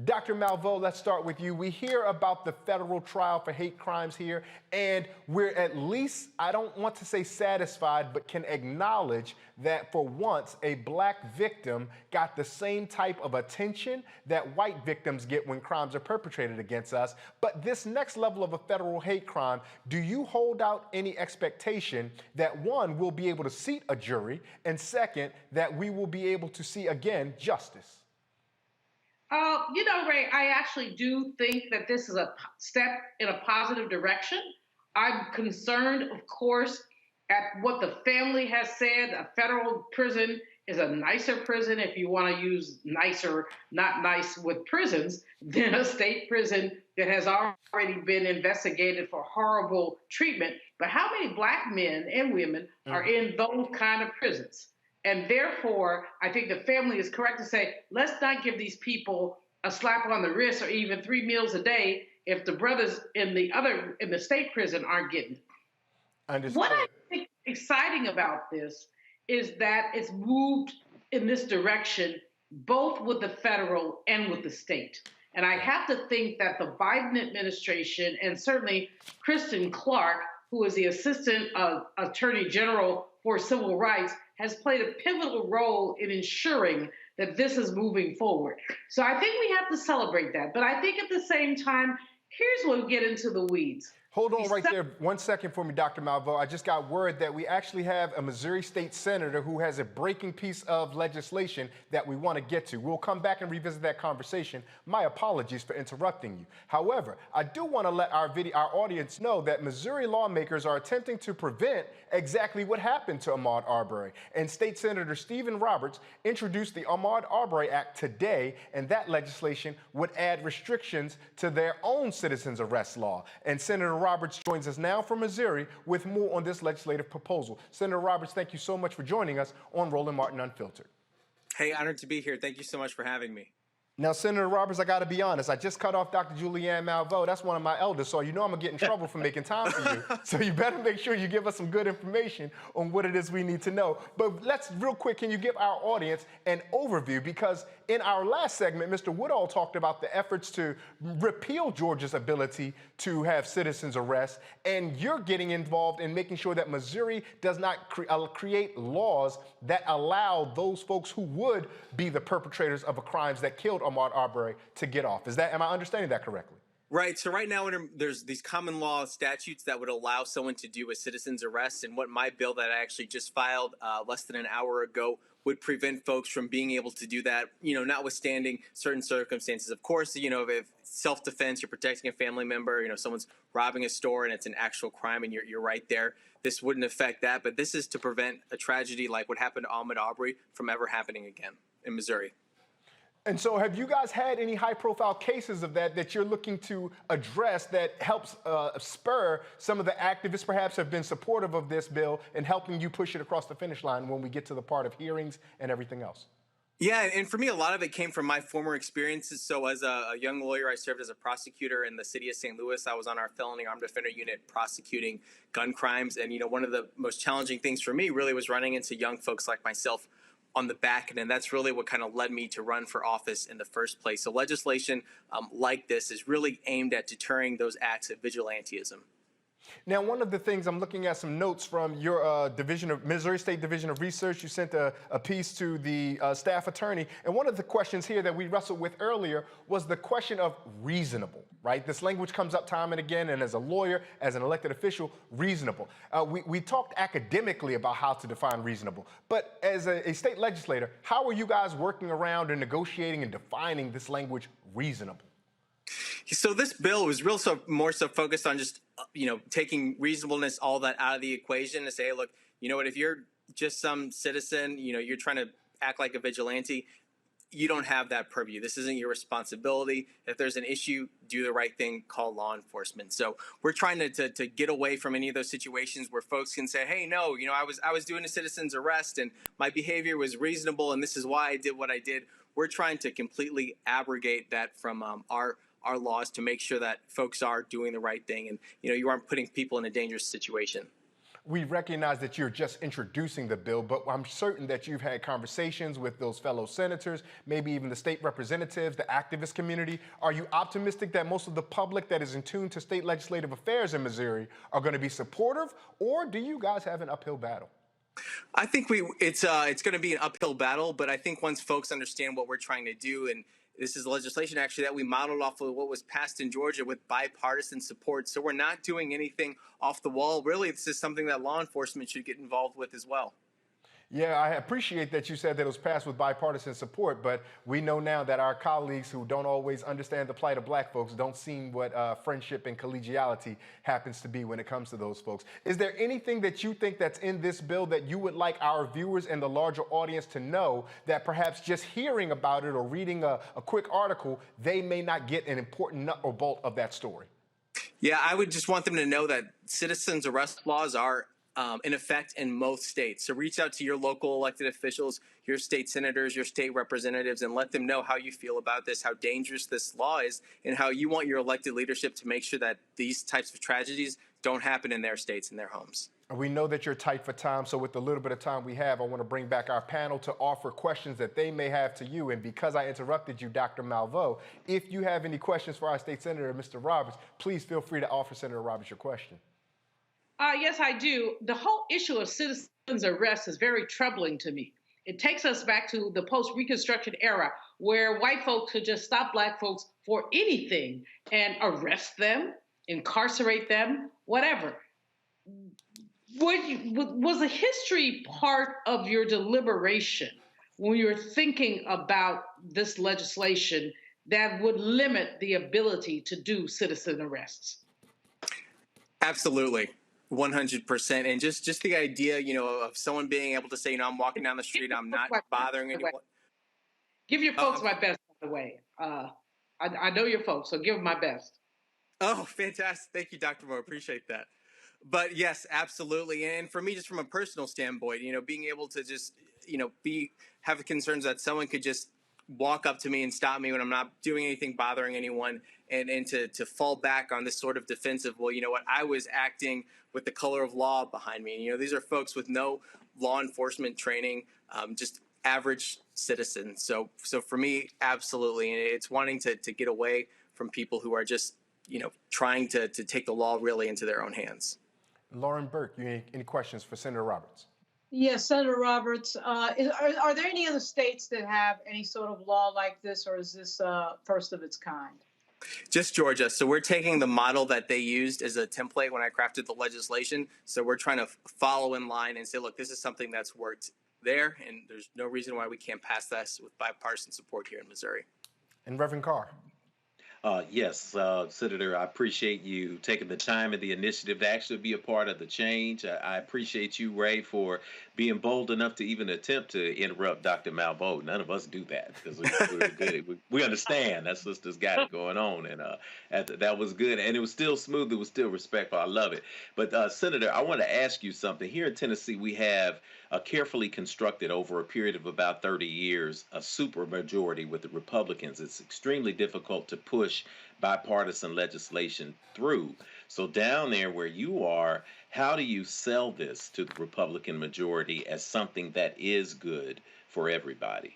Dr. Malveaux, let's start with you. We hear about the federal trial for hate crimes here, and we're at least, I don't want to say satisfied, but can acknowledge that for once, a black victim got the same type of attention that white victims get when crimes are perpetrated against us. But this next level of a federal hate crime, do you hold out any expectation that, one, we'll be able to seat a jury, and second, that we will be able to see, again, justice? You know, Ray, I actually do think that this is a step in a positive direction. I'm concerned, of course, at what the family has said. A federal prison is a nicer prison, if you want to use nicer, not nice with prisons, than a state prison that has already been investigated for horrible treatment. But how many black men and women are in those kind of prisons? And therefore, I think the family is correct to say, let's not give these people a slap on the wrist or even 3 meals a day if the brothers in the state prison aren't getting it. Understood. What I think exciting about this is that it's moved in this direction, both with the federal and with the state. And I have to think that the Biden administration, and certainly Kristen Clark, who is the Assistant Attorney General for Civil Rights, has played a pivotal role in ensuring that this is moving forward. So I think we have to celebrate that. But I think at the same time, here's when we get into the weeds. Hold on right there 1 second for me, Dr. Malveaux. I just got word that we actually have a Missouri state senator who has a breaking piece of legislation that we want to get to. We'll come back and revisit that conversation. My apologies for interrupting you. However, I do want to let our audience know that Missouri lawmakers are attempting to prevent exactly what happened to Ahmaud Arbery. And State Senator Stephen Roberts introduced the Ahmaud Arbery Act today, and that legislation would add restrictions to their own citizens arrest law. And Senator Roberts joins us now from Missouri with more on this legislative proposal. Senator Roberts, thank you so much for joining us on Roland Martin Unfiltered. Hey, honored to be here. Thank you so much for having me. Now, Senator Roberts, I got to be honest. I just cut off Dr. Julianne Malveaux. That's one of my elders, so you know I'm going to get in trouble for making time for you. So you better make sure you give us some good information on what it is we need to know. But let's, real quick, can you give our audience an overview? Because in our last segment, Mr. Woodall talked about the efforts to repeal Georgia's ability to have citizens arrest, and you're getting involved in making sure that Missouri does not create laws that allow those folks who would be the perpetrators of crimes that killed Ahmaud Arbery to get off. Am I understanding that correctly? Right. So right now, there's these common law statutes that would allow someone to do a citizen's arrest. And what my bill that I actually just filed less than an hour ago would prevent folks from being able to do that, notwithstanding certain circumstances. Of course, if self-defense, you're protecting a family member, someone's robbing a store and it's an actual crime and you're right there. This wouldn't affect that. But this is to prevent a tragedy like what happened to Ahmaud Arbery from ever happening again in Missouri. And so have you guys had any high-profile cases of that you're looking to address that helps spur some of the activists perhaps have been supportive of this bill and helping you push it across the finish line when we get to the part of hearings and everything else? Yeah, and for me, a lot of it came from my former experiences. So as a young lawyer, I served as a prosecutor in the city of St. Louis. I was on our felony armed offender unit prosecuting gun crimes. And, one of the most challenging things for me really was running into young folks like myself on the back end, and that's really what kind of led me to run for office in the first place. So legislation like this is really aimed at deterring those acts of vigilantism. Now, one of the things I'm looking at some notes from your Missouri State Division of Research. You sent a piece to the staff attorney, and one of the questions here that we wrestled with earlier was the question of reasonable, right? This language comes up time and again, and as a lawyer, as an elected official, reasonable. We talked academically about how to define reasonable, but as a state legislator, how are you guys working around and negotiating and defining this language reasonable? So this bill was more so focused on just, taking reasonableness, all that out of the equation to say, hey, look, you know what, if you're just some citizen, you're trying to act like a vigilante, you don't have that purview. This isn't your responsibility. If there's an issue, do the right thing, call law enforcement. So we're trying to get away from any of those situations where folks can say, hey, no, I was doing a citizen's arrest and my behavior was reasonable and this is why I did what I did. We're trying to completely abrogate that from our laws to make sure that folks are doing the right thing and, you aren't putting people in a dangerous situation. We recognize that you're just introducing the bill, but I'm certain that you've had conversations with those fellow senators, maybe even the state representatives, the activist community. Are you optimistic that most of the public that is in tune to state legislative affairs in Missouri are going to be supportive, or do you guys have an uphill battle? I think it's going to be an uphill battle, but I think once folks understand what we're trying to do, and this is legislation actually that we modeled off of what was passed in Georgia with bipartisan support. So we're not doing anything off the wall. Really, this is something that law enforcement should get involved with as well. Yeah, I appreciate that you said that it was passed with bipartisan support, but we know now that our colleagues who don't always understand the plight of black folks don't see what friendship and collegiality happens to be when it comes to those folks. Is there anything that you think that's in this bill that you would like our viewers and the larger audience to know that perhaps just hearing about it or reading a quick article, they may not get an important nut or bolt of that story? Yeah, I would just want them to know that citizens arrest laws are in effect in most states. So reach out to your local elected officials, your state senators, your state representatives, and let them know how you feel about this, how dangerous this law is, and how you want your elected leadership to make sure that these types of tragedies don't happen in their states and their homes. We know that you're tight for time, so with the little bit of time we have, I want to bring back our panel to offer questions that they may have to you. And because I interrupted you, Dr. Malveaux, if you have any questions for our state senator, Mr. Roberts, please feel free to offer Senator Roberts your question. Yes, I do. The whole issue of citizens' arrest is very troubling to me. It takes us back to the post-Reconstruction era where white folks could just stop black folks for anything and arrest them, incarcerate them, whatever. Was a history part of your deliberation when you were thinking about this legislation that would limit the ability to do citizen arrests? Absolutely. 100%. And just the idea, of someone being able to say, I'm walking down the street, I'm not bothering anyone. Give your folks my best, by the way. I know your folks, so give them my best. Oh, fantastic. Thank you, Dr. Moore. Appreciate that. But yes, absolutely. And for me, just from a personal standpoint, being able to just, have concerns that someone could just walk up to me and stop me when I'm not doing anything, bothering anyone, and to fall back on this sort of defensive, well, you know what, I was acting with the color of law behind me. These are folks with no law enforcement training, just average citizens. So for me, absolutely. And it's wanting to get away from people who are just, trying to take the law really into their own hands. Lauren Burke, any questions for Senator Roberts? Yes, Senator Roberts, are there any other states that have any sort of law like this, or is this first of its kind? Just Georgia. So we're taking the model that they used as a template when I crafted the legislation. So we're trying to follow in line and say, look, this is something that's worked there, and there's no reason why we can't pass this with bipartisan support here in Missouri. And Reverend Carr. Yes, Senator, I appreciate you taking the time and the initiative to actually be a part of the change. I appreciate you, Ray, for being bold enough to even attempt to interrupt Dr. Malveaux. None of us do that because we're good. We understand that sister's got it going on, and that was good. And it was still smooth. It was still respectful. I love it. But, Senator, I want to ask you something. Here in Tennessee, we have carefully constructed over a period of about 30 years a supermajority with the Republicans. It's extremely difficult to push bipartisan legislation through. So down there where you are, how do you sell this to the Republican majority as something that is good for everybody?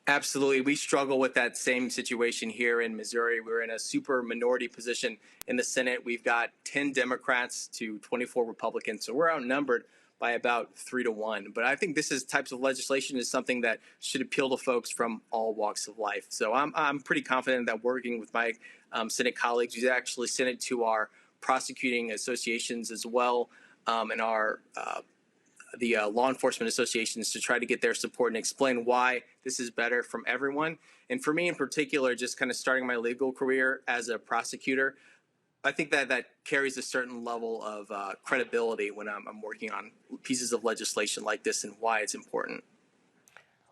Absolutely. We struggle with that same situation here in Missouri. We're in a super minority position in the Senate. We've got 10 Democrats to 24 Republicans. So we're outnumbered by about 3-1. But I think this is types of legislation is something that should appeal to folks from all walks of life. So I'm pretty confident that working with my Senate colleagues, we actually sent it to our prosecuting associations as well, and our the law enforcement associations to try to get their support and explain why this is better from everyone. And for me in particular, just kind of starting my legal career as a prosecutor, I think that carries a certain level of credibility when I'm working on pieces of legislation like this and why it's important.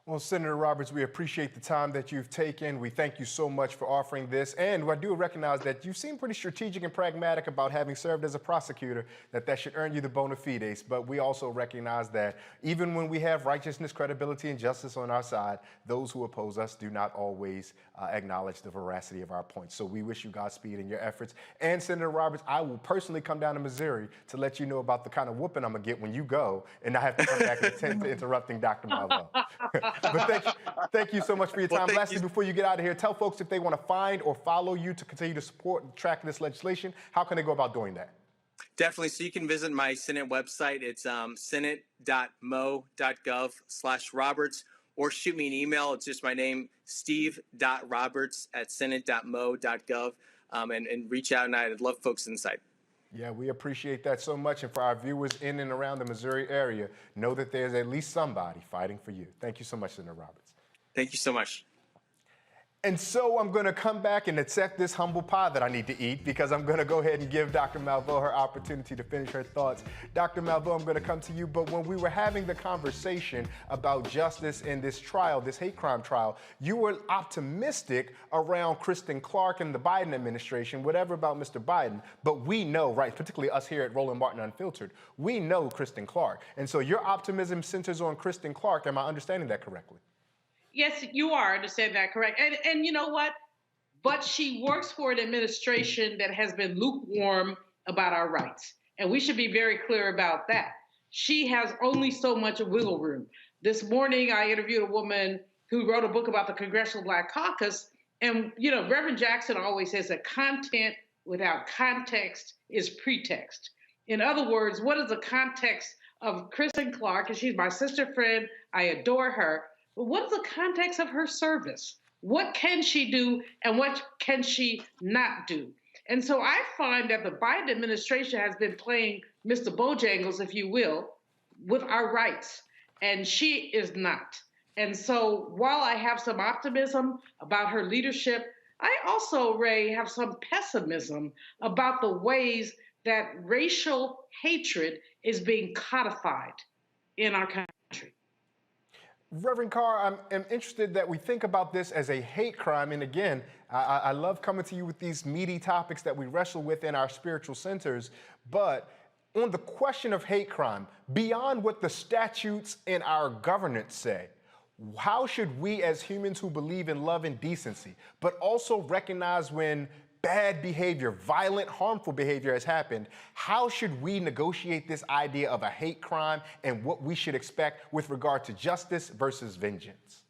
Well, Senator Roberts, we appreciate the time that you've taken. We thank you so much for offering this. And I do recognize that you seem pretty strategic and pragmatic about having served as a prosecutor, that should earn you the bona fides. But we also recognize that even when we have righteousness, credibility, and justice on our side, those who oppose us do not always acknowledge the veracity of our points. So we wish you Godspeed in your efforts. And Senator Roberts, I will personally come down to Missouri to let you know about the kind of whooping I'm going to get when you go and I have to come back and attend to interrupting Dr. Malveaux. But thank you so much for your time. Lastly, before you get out of here, tell folks if they want to find or follow you to continue to support and track this legislation, how can they go about doing that? Definitely. So you can visit my Senate website. It's senate.mo.gov/Roberts, or shoot me an email. It's just my name, steve.roberts@senate.mo.gov, and reach out, and I'd love folks' insight. Yeah, we appreciate that so much. And for our viewers in and around the Missouri area, know that there's at least somebody fighting for you. Thank you so much, Senator Roberts. Thank you so much. And so I'm going to come back and accept this humble pie that I need to eat, because I'm going to go ahead and give Dr. Malveaux her opportunity to finish her thoughts. Dr. Malveaux, I'm going to come to you. But when we were having the conversation about justice in this trial, this hate crime trial, you were optimistic around Kristen Clarke and the Biden administration, whatever about Mr. Biden. But we know, right, particularly us here at Roland Martin Unfiltered, we know Kristen Clarke. And so your optimism centers on Kristen Clarke. Am I understanding that correctly? Yes, you are understanding that correct. And you know what? But she works for an administration that has been lukewarm about our rights. And we should be very clear about that. She has only so much wiggle room. This morning, I interviewed a woman who wrote a book about the Congressional Black Caucus. And, you know, Reverend Jackson always says that content without context is pretext. In other words, what is the context of Kristen Clarke? And she's my sister friend. I adore her. But what is the context of her service? What can she do and what can she not do? And so I find that the Biden administration has been playing Mr. Bojangles, if you will, with our rights, and she is not. And so while I have some optimism about her leadership, I also, Ray, have some pessimism about the ways that racial hatred is being codified in our country. Reverend Carr, I'm interested that we think about this as a hate crime. And again, I love coming to you with these meaty topics that we wrestle with in our spiritual centers. But on the question of hate crime, beyond what the statutes in our governance say, how should we as humans who believe in love and decency, but also recognize when bad behavior, violent, harmful behavior has happened, how should we negotiate this idea of a hate crime and what we should expect with regard to justice versus vengeance?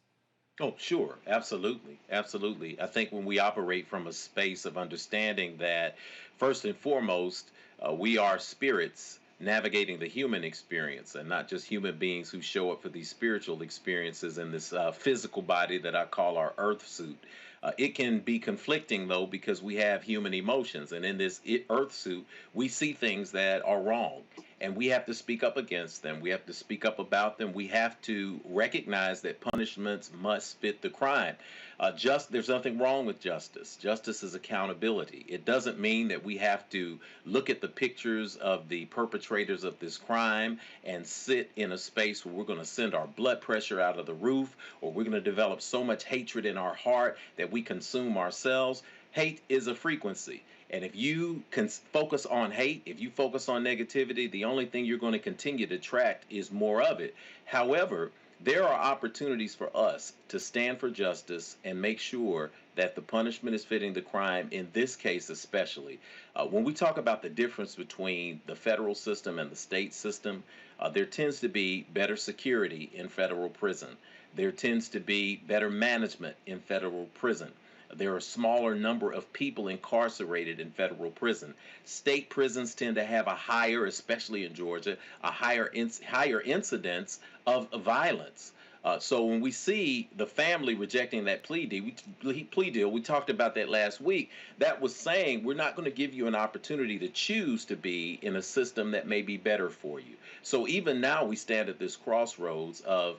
Oh, sure. Absolutely. Absolutely. I think when we operate from a space of understanding that, first and foremost, we are spirits navigating the human experience, and not just human beings who show up for these spiritual experiences in this physical body that I call our earth suit. It can be conflicting, though, because we have human emotions. And in this earth suit, we see things that are wrong. And we have to speak up against them. We have to speak up about them. We have to recognize that punishments must fit the crime. There's nothing wrong with justice. Justice is accountability. It doesn't mean that we have to look at the pictures of the perpetrators of this crime and sit in a space where we're going to send our blood pressure out of the roof, or we're going to develop so much hatred in our heart that we consume ourselves. Hate is a frequency. And if you can focus on hate, if you focus on negativity, the only thing you're going to continue to attract is more of it. However, there are opportunities for us to stand for justice and make sure that the punishment is fitting the crime, in this case especially. When we talk about the difference between the federal system and the state system, there tends to be better security in federal prison. There tends to be better management in federal prison. There are a smaller number of people incarcerated in federal prison. State prisons tend to have a higher, especially in Georgia, a higher incidence of violence. So when we see the family rejecting that plea deal, we talked about that last week. That was saying we're not going to give you an opportunity to choose to be in a system that may be better for you. So even now we stand at this crossroads of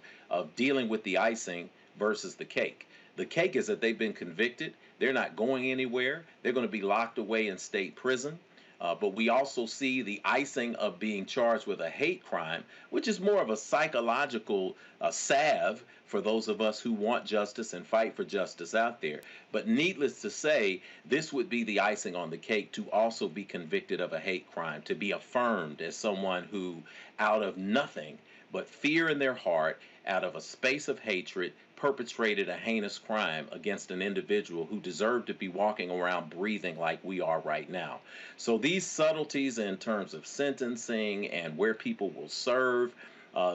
dealing with the icing versus the cake. The cake is that they've been convicted. They're not going anywhere. They're going to be locked away in state prison. But we also see the icing of being charged with a hate crime, which is more of a psychological salve for those of us who want justice and fight for justice out there. But needless to say, this would be the icing on the cake to also be convicted of a hate crime, to be affirmed as someone who, out of nothing but fear in their heart, out of a space of hatred, perpetrated a heinous crime against an individual who deserved to be walking around breathing like we are right now. So these subtleties in terms of sentencing and where people will serve,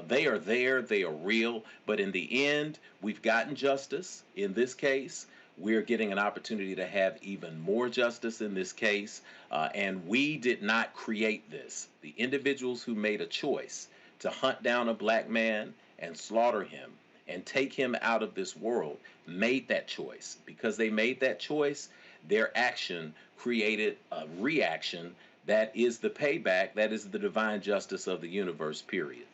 they are there, they are real, but in the end, we've gotten justice in this case. We're getting an opportunity to have even more justice in this case, and we did not create this. The individuals who made a choice to hunt down a black man and slaughter him and take him out of this world made that choice. Because they made that choice, their action created a reaction that is the payback, that is the divine justice of the universe, period.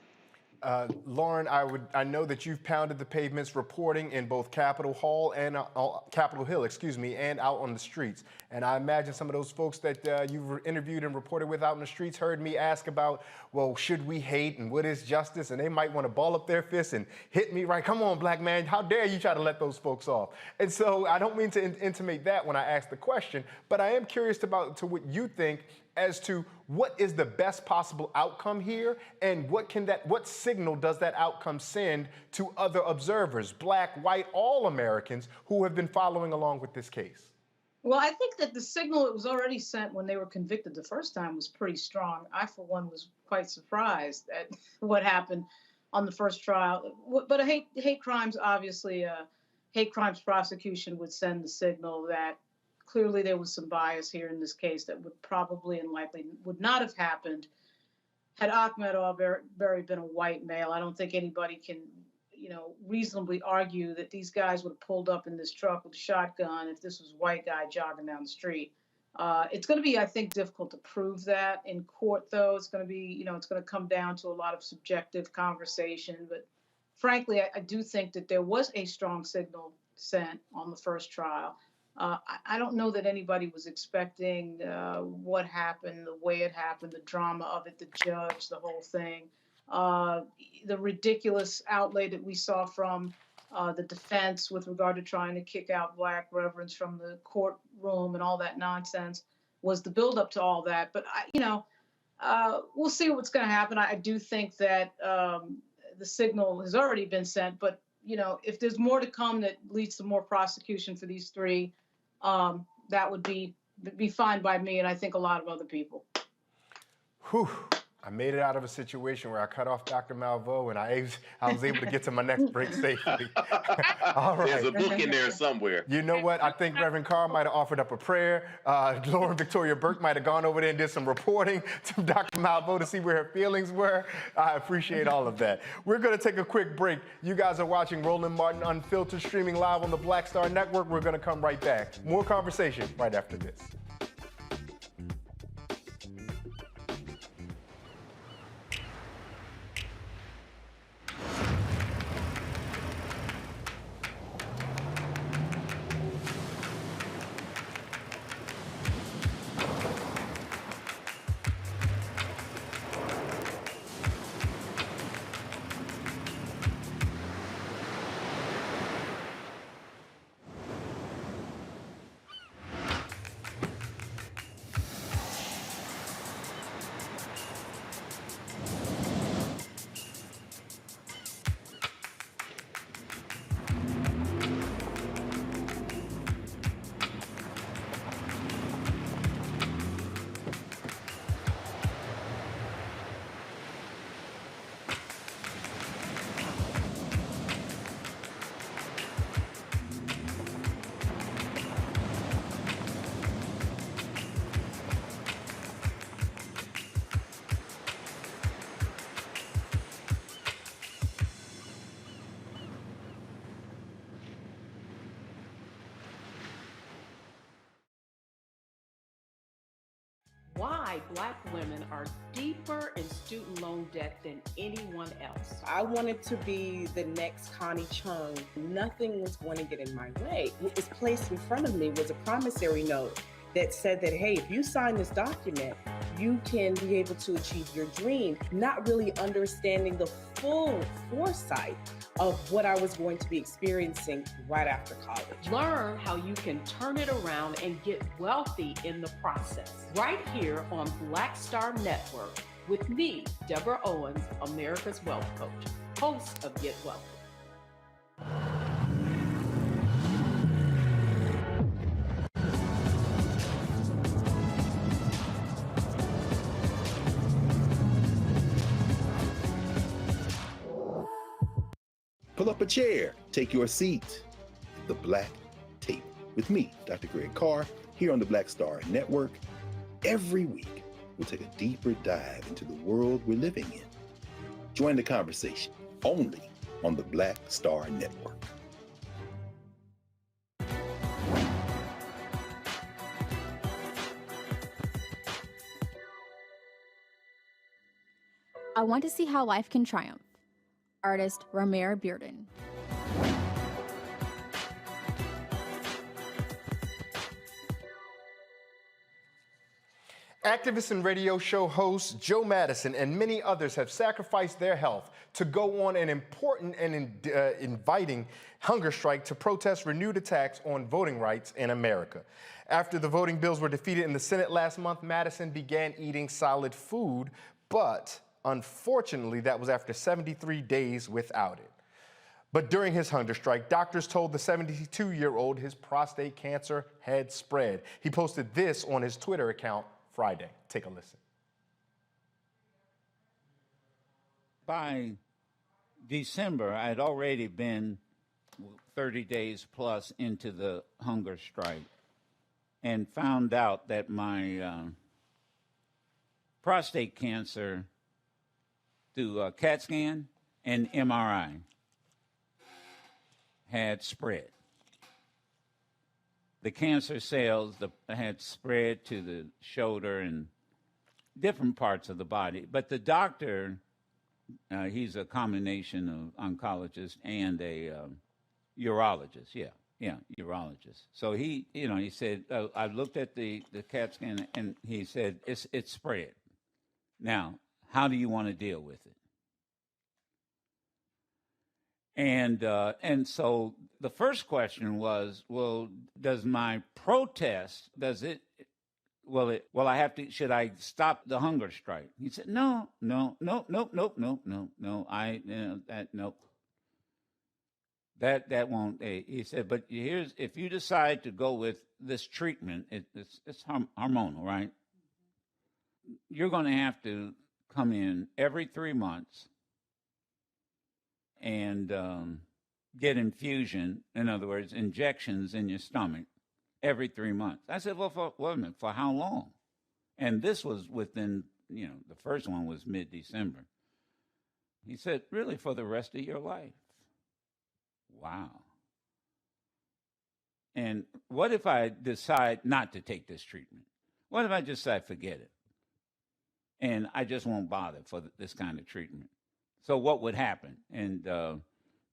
Lauren, I know that you've pounded the pavements reporting in both Capitol Hill and out on the streets. And I imagine some of those folks that you've interviewed and reported with out in the streets heard me ask about, well, should we hate and what is justice? And they might want to ball up their fists and hit me right. Come on, black man, how dare you try to let those folks off? And so I don't mean to intimate that when I ask the question, but I am curious to what you think as to what is the best possible outcome here, and what signal does that outcome send to other observers, black, white, all Americans who have been following along with this case? Well, I think that the signal that was already sent when they were convicted the first time was pretty strong. I, for one, was quite surprised at what happened on the first trial. But hate crimes, obviously, hate crimes prosecution would send the signal that clearly there was some bias here in this case that would probably and likely would not have happened had Ahmaud Arbery been a white male. I don't think anybody can, reasonably argue that these guys would have pulled up in this truck with a shotgun if this was a white guy jogging down the street. It's going to be, I think, difficult to prove that in court, though. It's going to be, it's going to come down to a lot of subjective conversation. But frankly, I do think that there was a strong signal sent on the first trial. I don't know that anybody was expecting what happened, the way it happened, the drama of it, the judge, the whole thing, the ridiculous outlay that we saw from the defense with regard to trying to kick out black reverends from the courtroom and all that nonsense was the buildup to all that. But, we'll see what's going to happen. I do think that the signal has already been sent. But, if there's more to come that leads to more prosecution for these three, that would be fine by me, and I think a lot of other people. Whew. I made it out of a situation where I cut off Dr. Malveaux, and I was able to get to my next break safely. All right. There's a book in there somewhere. You know what? I think Reverend Carr might have offered up a prayer. Lauren Victoria Burke might have gone over there and did some reporting to Dr. Malveaux to see where her feelings were. I appreciate all of that. We're going to take a quick break. You guys are watching Roland Martin Unfiltered, streaming live on the Black Star Network. We're going to come right back. More conversation right after this. why Black women are deeper in student loan debt than anyone else. I wanted to be the next Connie Chung. Nothing was going to get in my way. What was placed in front of me was a promissory note that said that, hey, if you sign this document, you can be able to achieve your dream, not really understanding the full foresight of what I was going to be experiencing right after college. Learn how you can turn it around and get wealthy in the process. Right here on Black Star Network with me, Deborah Owens, America's Wealth Coach, host of Get Wealthy. Pull up a chair, take your seat. The Black Tape with me, Dr. Greg Carr, here on the Black Star Network. Every week, we'll take a deeper dive into the world we're living in. Join the conversation only on the Black Star Network. I want to see how life can triumph. Artist Amir Bearden. Activist and radio show host Joe Madison and many others have sacrificed their health to go on an important and inviting hunger strike to protest renewed attacks on voting rights in America. After the voting bills were defeated in the Senate last month, Madison began eating solid food, but unfortunately, that was after 73 days without it. But during his hunger strike, doctors told the 72-year-old his prostate cancer had spread. He posted this on his Twitter account Friday. Take a listen. By December, I had already been 30 days plus into the hunger strike and found out that my prostate cancer through CAT scan and MRI had spread. The cancer cells had spread to the shoulder and different parts of the body. But the doctor, he's a combination of oncologist and a urologist. Urologist. So he said, I looked at the CAT scan and he said, it's spread. Now, how do you want to deal with it? And so the first question was, well, does my protest, should I stop the hunger strike? He said, no. That won't. He said, but if you decide to go with this treatment, it's hormonal, right? You're going to have to come in every 3 months and get infusion, in other words, injections in your stomach every 3 months. I said, well, for how long? And this was within, the first one was mid-December. He said, really, for the rest of your life. Wow. And what if I decide not to take this treatment? What if I just say, forget it? And I just won't bother for this kind of treatment. So what would happen? And the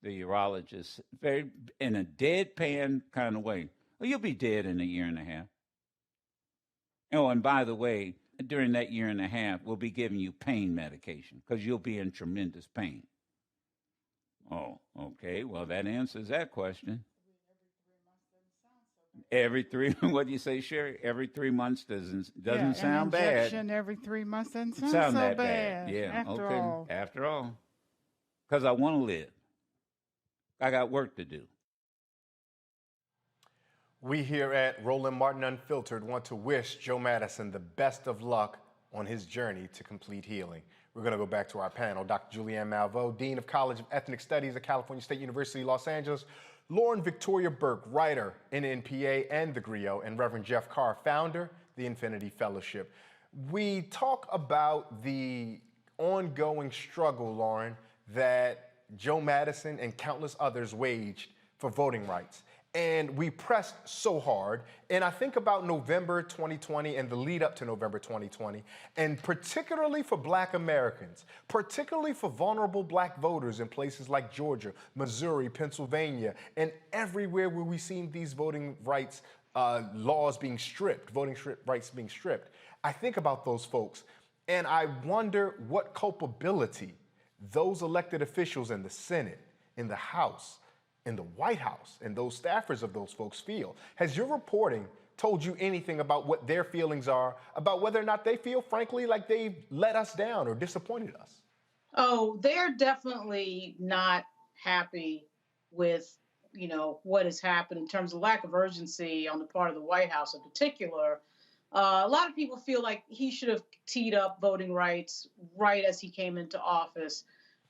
urologist, very in a deadpan kind of way, well, you'll be dead in a year and a half. Oh, and by the way, during that year and a half, we'll be giving you pain medication because you'll be in tremendous pain. Oh, okay. Well, that answers that question. What do you say, Sherry? Every 3 months doesn't sound bad. Injection every 3 months doesn't sound so that bad. Yeah, After all. Because I want to live. I got work to do. We here at Roland Martin Unfiltered want to wish Joe Madison the best of luck on his journey to complete healing. We're going to go back to our panel. Dr. Julianne Malveaux, Dean of College of Ethnic Studies at California State University, Los Angeles, Lauren Victoria Burke, writer, NNPA and the Griot, and Reverend Jeff Carr, founder, the Infinity Fellowship. We talk about the ongoing struggle, Lauren, that Joe Madison and countless others waged for voting rights. and we pressed so hard. And I think about November 2020 and the lead up to November 2020, and particularly for Black Americans, particularly for vulnerable Black voters in places like Georgia, Missouri, Pennsylvania, and everywhere where we've seen these voting rights laws being stripped, rights being stripped. I think about those folks, and I wonder what culpability those elected officials in the Senate, in the House, in the White House, and those staffers of those folks feel. Has your reporting told you anything about what their feelings are, about whether or not they feel, frankly, like they've let us down or disappointed us? Oh, they're definitely not happy with, what has happened in terms of lack of urgency on the part of the White House in particular. A lot of people feel like he should have teed up voting rights right as he came into office,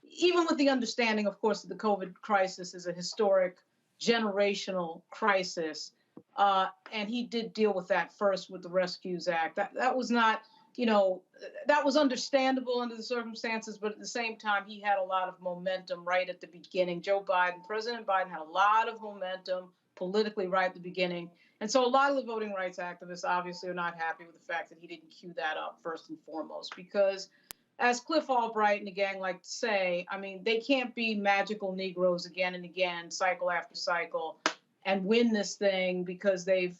even with the understanding, of course, that the COVID crisis is a historic, generational crisis. And he did deal with that first with the Rescues Act. That was not, that was understandable under the circumstances, but at the same time, he had a lot of momentum right at the beginning. President Biden had a lot of momentum politically right at the beginning. And so a lot of the voting rights activists obviously are not happy with the fact that he didn't cue that up first and foremost, because as Cliff Albright and the gang like to say, I mean, they can't be magical Negroes again and again, cycle after cycle, and win this thing because they've,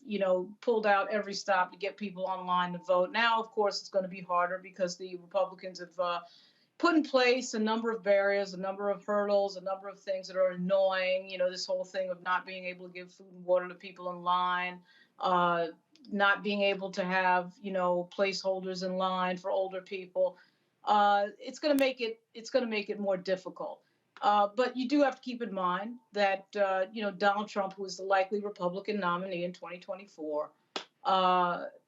pulled out every stop to get people online to vote. Now, of course, it's going to be harder because the Republicans have put in place a number of barriers, a number of hurdles, a number of things that are annoying. This whole thing of not being able to give food and water to people in line, not being able to have, placeholders in line for older people. It's going to make it more difficult. But you do have to keep in mind that, Donald Trump, who is the likely Republican nominee in 2024,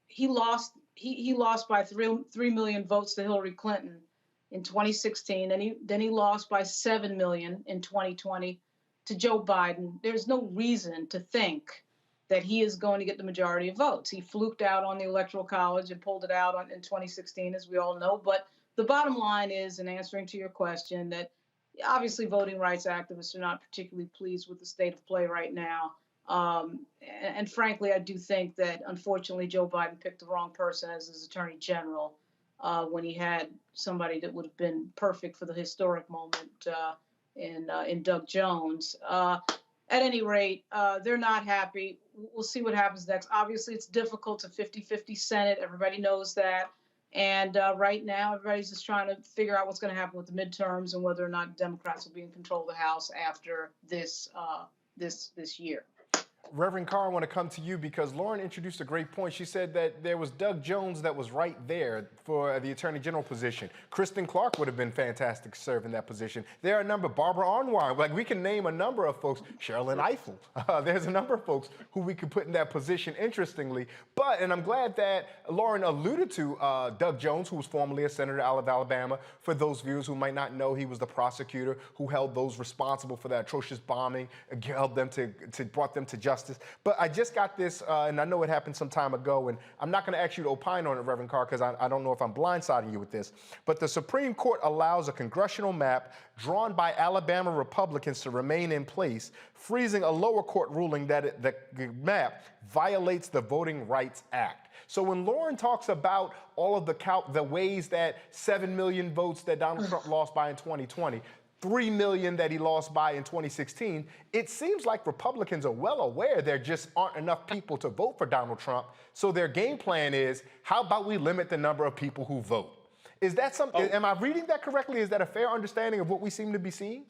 he lost by 3 million votes to Hillary Clinton in 2016, and then he lost by 7 million in 2020 to Joe Biden. There's no reason to think that he is going to get the majority of votes. He fluked out on the Electoral College and pulled it out in 2016, as we all know. But the bottom line is, in answering to your question, that obviously voting rights activists are not particularly pleased with the state of play right now. And frankly, I do think that, unfortunately, Joe Biden picked the wrong person as his attorney general when he had somebody that would have been perfect for the historic moment in Doug Jones. At any rate, they're not happy. We'll see what happens next. Obviously, it's difficult. It's a 50-50 Senate. Everybody knows that. And right now, everybody's just trying to figure out what's going to happen with the midterms and whether or not Democrats will be in control of the House after this year. Reverend Carr, I want to come to you because Lauren introduced a great point. She said that there was Doug Jones that was right there for the Attorney General position. Kristen Clark would have been fantastic to serve in that position. There are a number, Barbara Arnwine, like we can name a number of folks, Sherilyn Eiffel. There's a number of folks who we could put in that position, interestingly. But, and I'm glad that Lauren alluded to Doug Jones, who was formerly a senator out of Alabama. For those viewers who might not know, he was the prosecutor who held those responsible for that atrocious bombing, held them brought them to justice. But I just got this, and I know it happened some time ago, and I'm not going to ask you to opine on it, Reverend Carr, because I don't know if I'm blindsiding you with this. But the Supreme Court allows a congressional map drawn by Alabama Republicans to remain in place, freezing a lower court ruling that the map violates the Voting Rights Act. So when Lauren talks about all of the ways that 7 million votes that Donald Trump lost by in 2020, 3 million that he lost by in 2016, it seems like Republicans are well aware there just aren't enough people to vote for Donald Trump. So their game plan is, how about we limit the number of people who vote? Is that something, am I reading that correctly? Is that a fair understanding of what we seem to be seeing?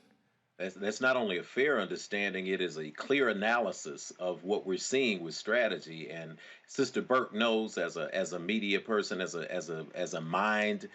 That's not only a fair understanding, it is a clear analysis of what we're seeing with strategy. And Sister Burke knows, as a media person, as a mind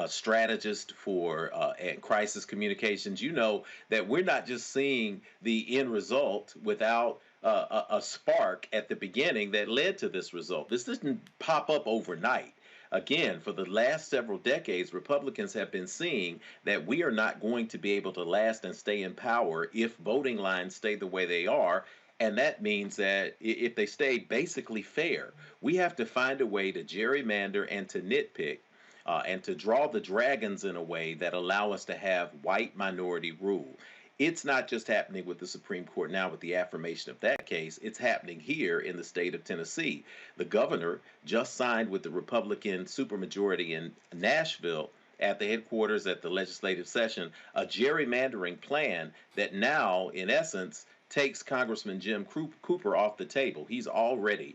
strategist for crisis communications, you know that we're not just seeing the end result without a spark at the beginning that led to this result. This didn't pop up overnight. Again, for the last several decades, Republicans have been seeing that we are not going to be able to last and stay in power if voting lines stay the way they are. And that means that if they stay basically fair, we have to find a way to gerrymander and to nitpick and to draw the dragons in a way that allow us to have white minority rule. It's not just happening with the Supreme Court now with the affirmation of that case. It's happening here in the state of Tennessee. The governor just signed with the Republican supermajority in Nashville at the headquarters at the legislative session a gerrymandering plan that now, in essence, takes Congressman Jim Cooper off the table. He's already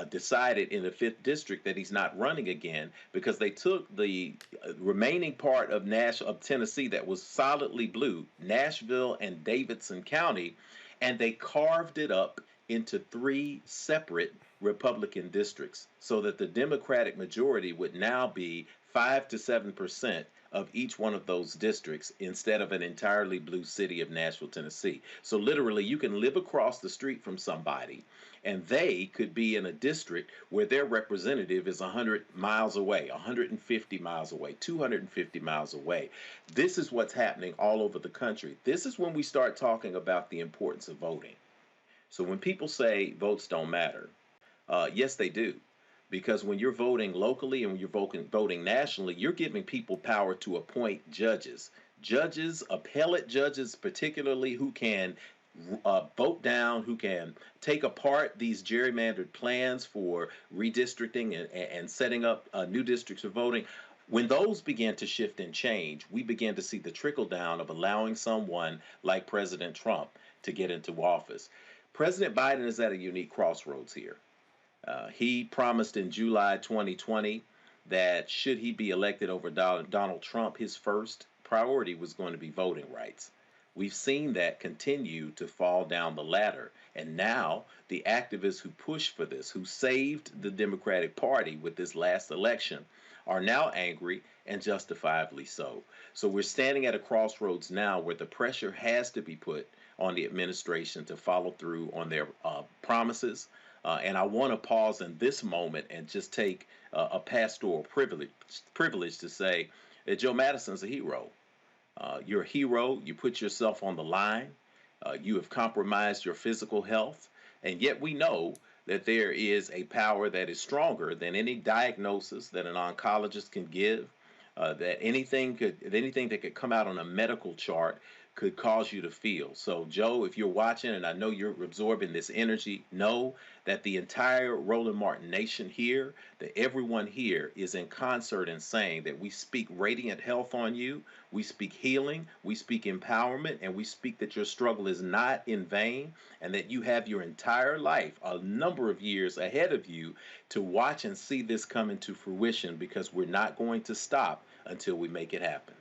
decided in the 5th district that he's not running again because they took the remaining part of Tennessee that was solidly blue, Nashville and Davidson County, and they carved it up into 3 separate Republican districts so that the Democratic majority would now be 5 to 7% of each one of those districts instead of an entirely blue city of Nashville, Tennessee. So literally you can live across the street from somebody and they could be in a district where their representative is 100 miles away, 150 miles away, 250 miles away. This is what's happening all over the country. This is when we start talking about the importance of voting. So when people say votes don't matter, yes, they do. Because when you're voting locally and when you're voting nationally, you're giving people power to appoint judges. Judges, appellate judges particularly, who can vote down, who can take apart these gerrymandered plans for redistricting and setting up new districts for voting. When those began to shift and change, we began to see the trickle down of allowing someone like President Trump to get into office. President Biden is at a unique crossroads here. He promised in July 2020 that should he be elected over Donald Trump, his first priority was going to be voting rights. We've seen that continue to fall down the ladder. And now the activists who pushed for this, who saved the Democratic Party with this last election, are now angry and justifiably so. So we're standing at a crossroads now where the pressure has to be put on the administration to follow through on their promises. And I want to pause in this moment and just take a pastoral privilege to say that Joe Madison's a hero. You're a hero. You put yourself on the line. You have compromised your physical health. And yet we know that there is a power that is stronger than any diagnosis that an oncologist can give, that anything that could come out on a medical chart could cause you to feel. So, Joe, if you're watching, and I know you're absorbing this energy, know that the entire Roland Martin Nation here, that everyone here is in concert in saying that we speak radiant health on you, we speak healing, we speak empowerment, and we speak that your struggle is not in vain, and that you have your entire life, a number of years ahead of you, to watch and see this come into fruition, because we're not going to stop until we make it happen.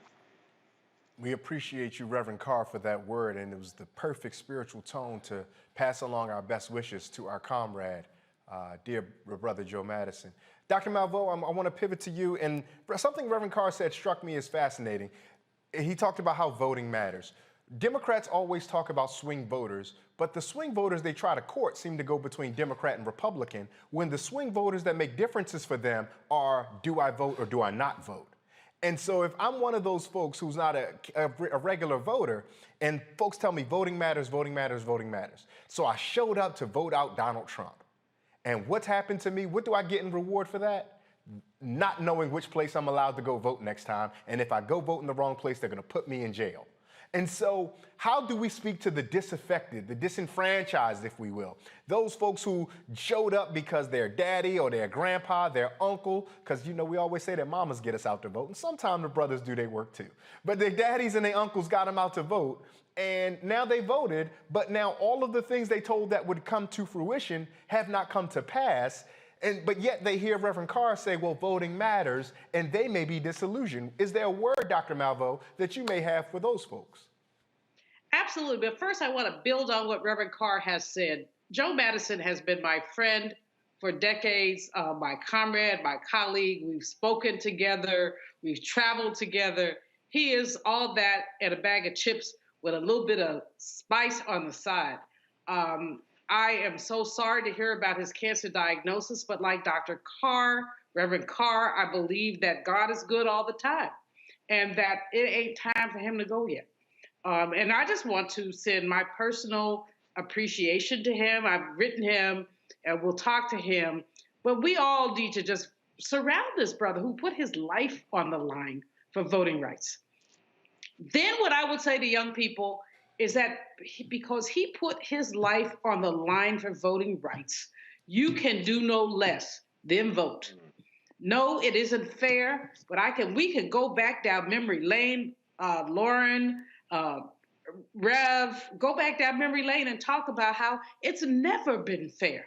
We appreciate you, Reverend Carr, for that word, and it was the perfect spiritual tone to pass along our best wishes to our comrade, dear brother Joe Madison. Dr. Malveaux, I want to pivot to you, and something Reverend Carr said struck me as fascinating. He talked about how voting matters. Democrats always talk about swing voters, but the swing voters they try to court seem to go between Democrat and Republican, when the swing voters that make differences for them are, do I vote or do I not vote? And so if I'm one of those folks who's not a regular voter, and folks tell me voting matters, voting matters, voting matters. So I showed up to vote out Donald Trump. And what's happened to me? What do I get in reward for that? Not knowing which place I'm allowed to go vote next time. And if I go vote in the wrong place, they're going to put me in jail. And so how do we speak to the disaffected, the disenfranchised, if we will? Those folks who showed up because their daddy or their grandpa, their uncle, because, you know, we always say that mamas get us out to vote, and sometimes the brothers do their work too. But their daddies and their uncles got them out to vote, and now they voted, but now all of the things they told that would come to fruition have not come to pass. But yet they hear Reverend Carr say, well, voting matters, and they may be disillusioned. Is there a word, Dr. Malveaux, that you may have for those folks? Absolutely. But first, I want to build on what Reverend Carr has said. Joe Madison has been my friend for decades, my comrade, my colleague. We've spoken together. We've traveled together. He is all that and a bag of chips with a little bit of spice on the side. I am so sorry to hear about his cancer diagnosis, but like Dr. Carr, Reverend Carr, I believe that God is good all the time and that it ain't time for him to go yet. And I just want to send my personal appreciation to him. I've written him and we'll talk to him, but we all need to just surround this brother who put his life on the line for voting rights. Then what I would say to young people is that because he put his life on the line for voting rights, you can do no less than vote. No, it isn't fair, but we can go back down memory lane, Lauren, Rev, go back down memory lane and talk about how it's never been fair.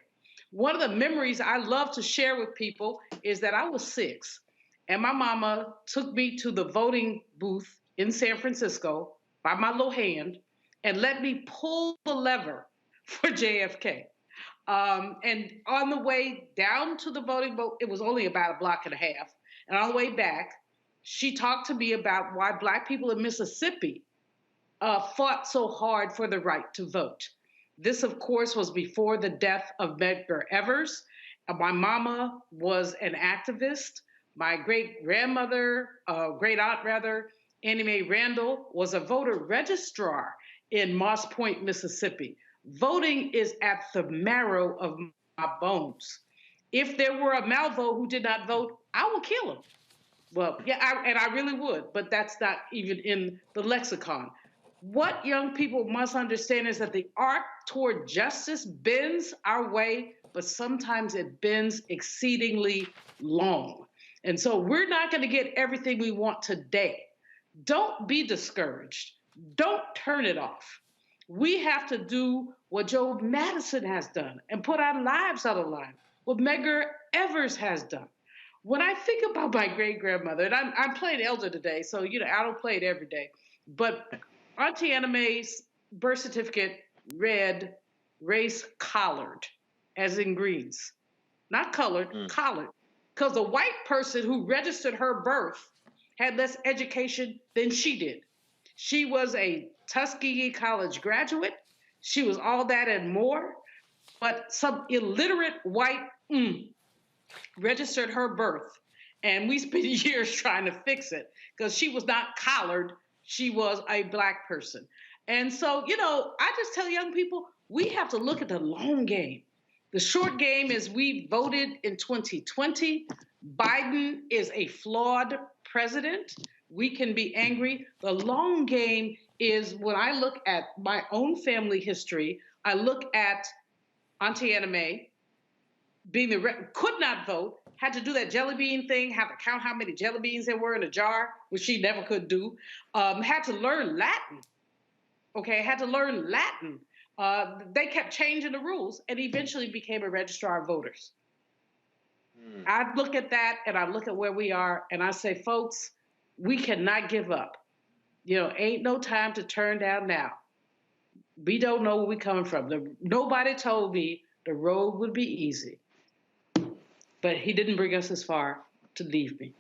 One of the memories I love to share with people is that I was 6 and my mama took me to the voting booth in San Francisco by my little hand and let me pull the lever for JFK. And on the way down to the voting booth, it was only about a block and a half. And on the way back, she talked to me about why Black people in Mississippi fought so hard for the right to vote. This, of course, was before the death of Medgar Evers. My mama was an activist. My great-grandmother, great-aunt rather, Annie Mae Randall, was a voter registrar in Moss Point, Mississippi. Voting is at the marrow of my bones. If there were a Malvo who did not vote, I would kill him. Well, yeah, I really would, but that's not even in the lexicon. What young people must understand is that the arc toward justice bends our way, but sometimes it bends exceedingly long. And so we're not going to get everything we want today. Don't be discouraged. Don't turn it off. We have to do what Joe Madison has done and put our lives on the line, what Medgar Evers has done. When I think about my great-grandmother, and I'm playing elder today, so I don't play it every day, but Auntie Anna Mae's birth certificate read race collared, as in greens. Not colored, collared. Because the white person who registered her birth had less education than she did. She was a Tuskegee College graduate. She was all that and more. But some illiterate white registered her birth. And we spent years trying to fix it because she was not collared. She was a Black person. And so, I just tell young people, we have to look at the long game. The short game is we voted in 2020. Biden is a flawed president. We can be angry. The long game is when I look at my own family history, I look at Auntie Anna Mae could not vote, had to do that jelly bean thing, had to count how many jelly beans there were in a jar, which she never could do, had to learn Latin. Had to learn Latin. They kept changing the rules and eventually became a registrar of voters. I look at that and I look at where we are and I say, folks, we cannot give up. Ain't no time to turn down now. We don't know where we're coming from. Nobody told me the road would be easy. But he didn't bring us this far to leave me.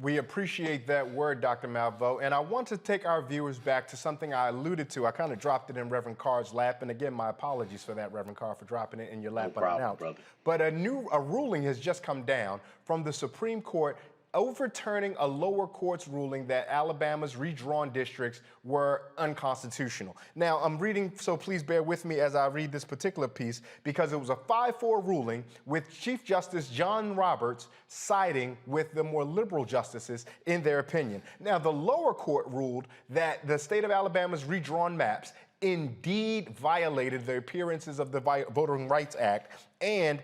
We appreciate that word, Dr. Malveaux. And I want to take our viewers back to something I alluded to. I kind of dropped it in Reverend Carr's lap. And again, my apologies for that, Reverend Carr, for dropping it in your lap unannounced. But a ruling has just come down from the Supreme Court overturning a lower court's ruling that Alabama's redrawn districts were unconstitutional. Now, I'm reading, so please bear with me as I read this particular piece, because it was a 5-4 ruling with Chief Justice John Roberts siding with the more liberal justices in their opinion. Now, the lower court ruled that the state of Alabama's redrawn maps indeed violated the appearances of the Voting Rights Act. And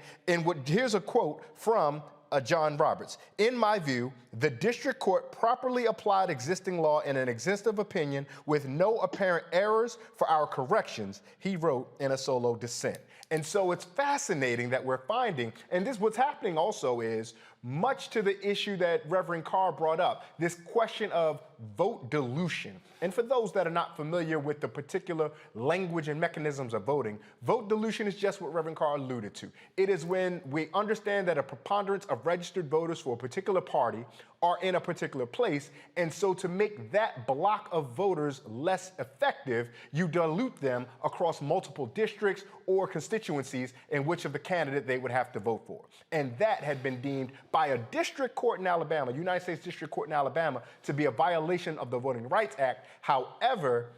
here's a quote from John Roberts. In my view, the district court properly applied existing law in an exhaustive opinion with no apparent errors for our corrections, he wrote in a solo dissent. And so it's fascinating that we're finding, and what's happening also is, much to the issue that Reverend Carr brought up, this question of vote dilution. And for those that are not familiar with the particular language and mechanisms of voting, vote dilution is just what Reverend Carr alluded to. It is when we understand that a preponderance of registered voters for a particular party are in a particular place, and so to make that block of voters less effective, you dilute them across multiple districts or constituencies in which of the candidate they would have to vote for. And that had been deemed by a district court in Alabama, United States District Court in Alabama, to be a violation of the Voting Rights Act. However,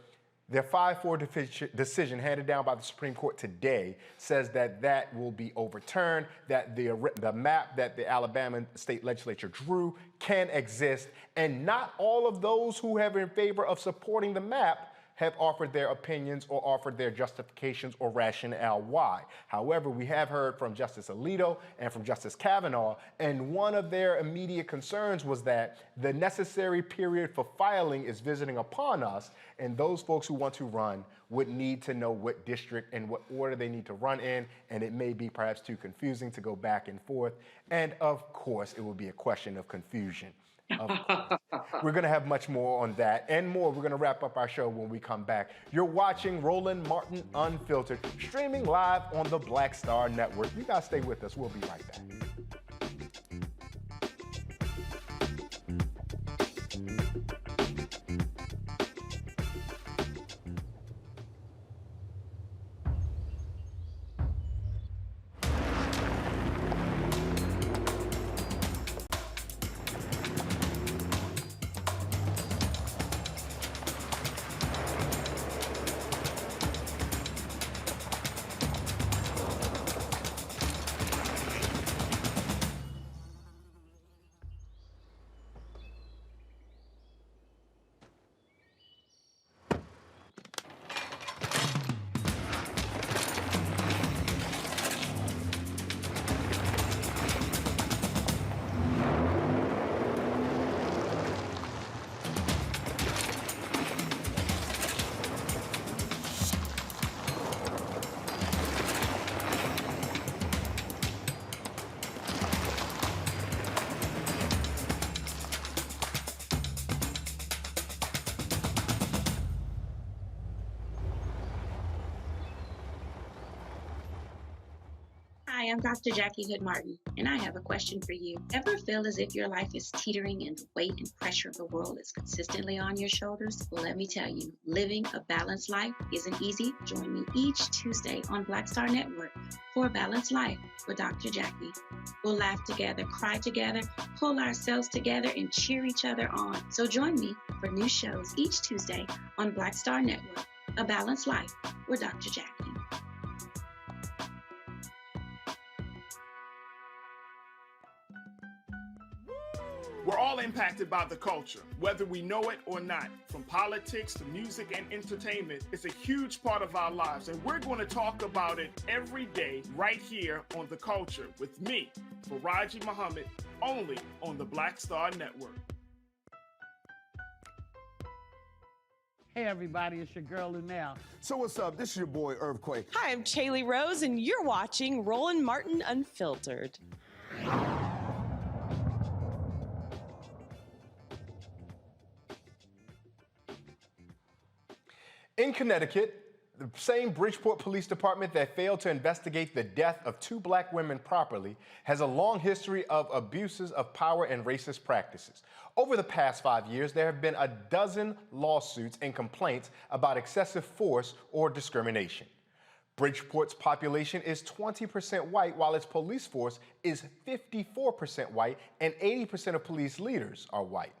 The 5-4 decision handed down by the Supreme Court today says that that will be overturned, that the map that the Alabama state legislature drew can exist, and not all of those who have in favor of supporting the map have offered their opinions or offered their justifications or rationale why. However, we have heard from Justice Alito and from Justice Kavanaugh, and one of their immediate concerns was that the necessary period for filing is visiting upon us, and those folks who want to run would need to know what district and what order they need to run in, and it may be perhaps too confusing to go back and forth. And of course, it will be a question of confusion. Of course. We're going to have much more on that and more. We're going to wrap up our show when we come back. You're watching Roland Martin Unfiltered, streaming live on the Black Star Network. You guys stay with us. We'll be right back. Hi, I'm Dr. Jackie Hood Martin, and I have a question for you. Ever feel as if your life is teetering and the weight and pressure of the world is consistently on your shoulders? Well, let me tell you, living a balanced life isn't easy. Join me each Tuesday on Black Star Network for A Balanced Life with Dr. Jackie. We'll laugh together, cry together, pull ourselves together, and cheer each other on. So join me for new shows each Tuesday on Black Star Network, A Balanced Life with Dr. Jackie. We're all impacted by the culture, whether we know it or not. From politics to music and entertainment, it's a huge part of our lives, and we're going to talk about it every day right here on The Culture with me, Faraji Muhammad, only on the Black Star Network. Hey everybody, it's your girl Lunel. So what's up? This is your boy Earthquake. Hi, I'm Chaley Rose, and you're watching Roland Martin Unfiltered. In Connecticut, the same Bridgeport Police Department that failed to investigate the death of 2 black women properly has a long history of abuses of power and racist practices. Over the past 5 years, there have been a dozen lawsuits and complaints about excessive force or discrimination. Bridgeport's population is 20% white, while its police force is 54% white, and 80% of police leaders are white.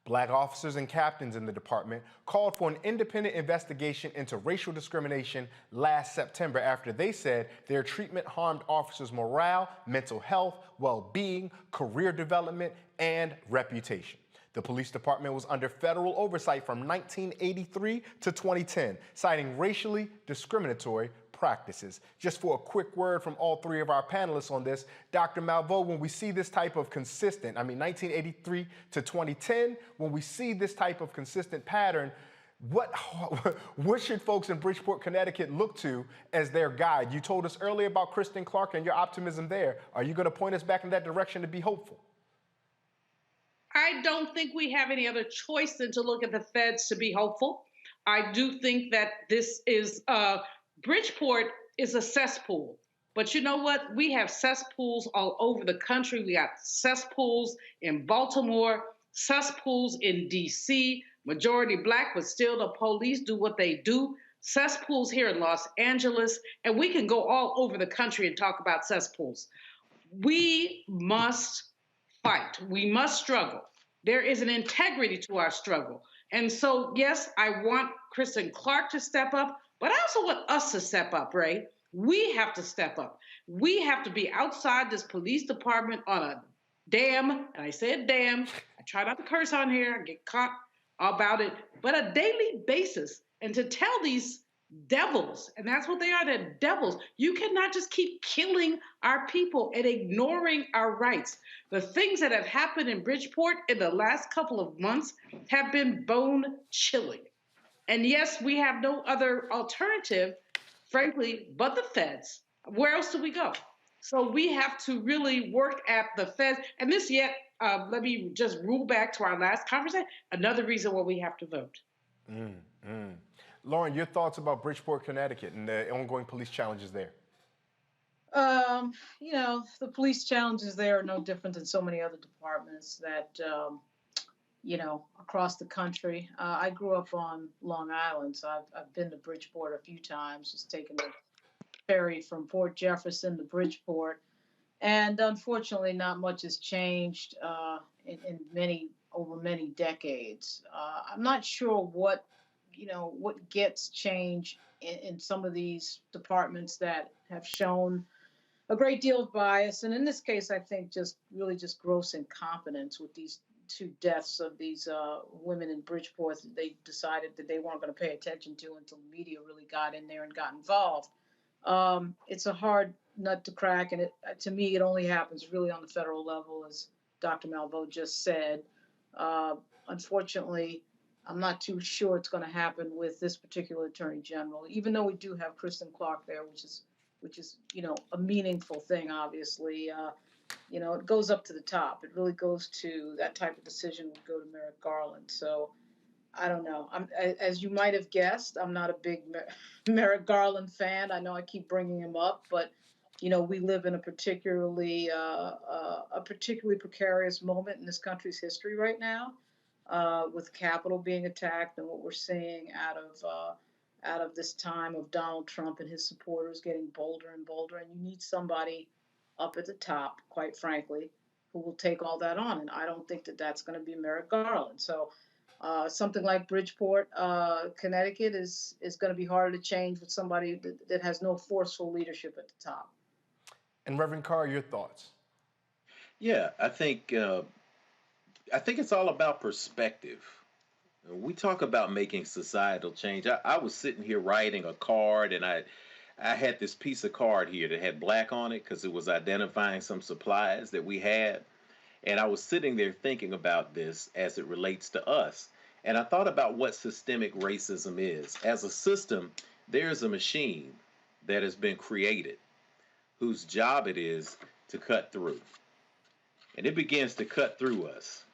Black officers and captains in the department called for an independent investigation into racial discrimination last September after they said their treatment harmed officers' morale, mental health, well-being, career development, and reputation. The police department was under federal oversight from 1983 to 2010, citing racially discriminatory practices. Just for a quick word from all 3 of our panelists on this, Dr. Malveaux, when we see this type of 1983 to 2010, when we see this type of consistent pattern, what should folks in Bridgeport, Connecticut look to as their guide? You told us earlier about Kristen Clark and your optimism there. Are you going to point us back in that direction to be hopeful? I don't think we have any other choice than to look at the feds to be hopeful. I do think that this is Bridgeport is a cesspool, but you know what? We have cesspools all over the country. We got cesspools in Baltimore, cesspools in DC, majority black, but still the police do what they do. Cesspools here in Los Angeles, and we can go all over the country and talk about cesspools. We must fight. We must struggle. There is an integrity to our struggle. And so, yes, I want Kristen Clark to step up, but I also want us to step up, Ray. We have to step up. We have to be outside this police department on a damn, and I said damn, I try not to curse on here, I get caught about it, but a daily basis. And to tell these devils, and that's what they are, they're devils. You cannot just keep killing our people and ignoring our rights. The things that have happened in Bridgeport in the last couple of months have been bone chilling. And yes, we have no other alternative, frankly, but the feds. Where else do we go? So we have to really work at the feds. And this let me just rule back to our last conversation, another reason why we have to vote. Lauren, your thoughts about Bridgeport, Connecticut and the ongoing police challenges there? You know, the police challenges there are no different than so many other departments that, you know, across the country. I grew up on Long Island, so I've been to Bridgeport a few times, just taking the ferry from Port Jefferson to Bridgeport. And unfortunately, not much has changed over many decades. I'm not sure what gets changed in some of these departments that have shown a great deal of bias. And in this case, I think just gross incompetence with these two deaths of these women in Bridgeport that they decided that they weren't going to pay attention to until the media really got in there and got involved. It's a hard nut to crack, and to me, it only happens really on the federal level, as Dr. Malveaux just said. Unfortunately, I'm not too sure it's going to happen with this particular attorney general, even though we do have Kristen Clark there, which is a meaningful thing. Obviously, it goes up to the top. It really goes to that type of decision would go to Merrick Garland. So I don't know. As you might have guessed, I'm not a big Merrick Garland fan. I know I keep bringing him up, but we live in a particularly precarious moment in this country's history right now, with the Capitol being attacked and what we're seeing out of this time of Donald Trump and his supporters getting bolder and bolder. And you need somebody up at the top, quite frankly, who will take all that on. And I don't think that that's going to be Merrick Garland. So something like Bridgeport, Connecticut is going to be harder to change with somebody that has no forceful leadership at the top. And Reverend Carr, your thoughts? Yeah, I think it's all about perspective. We talk about making societal change. I was sitting here writing a card, and I had this piece of card here that had black on it because it was identifying some supplies that we had. And I was sitting there thinking about this as it relates to us. And I thought about what systemic racism is. As a system, there's a machine that has been created whose job it is to cut through. And it begins to cut through us.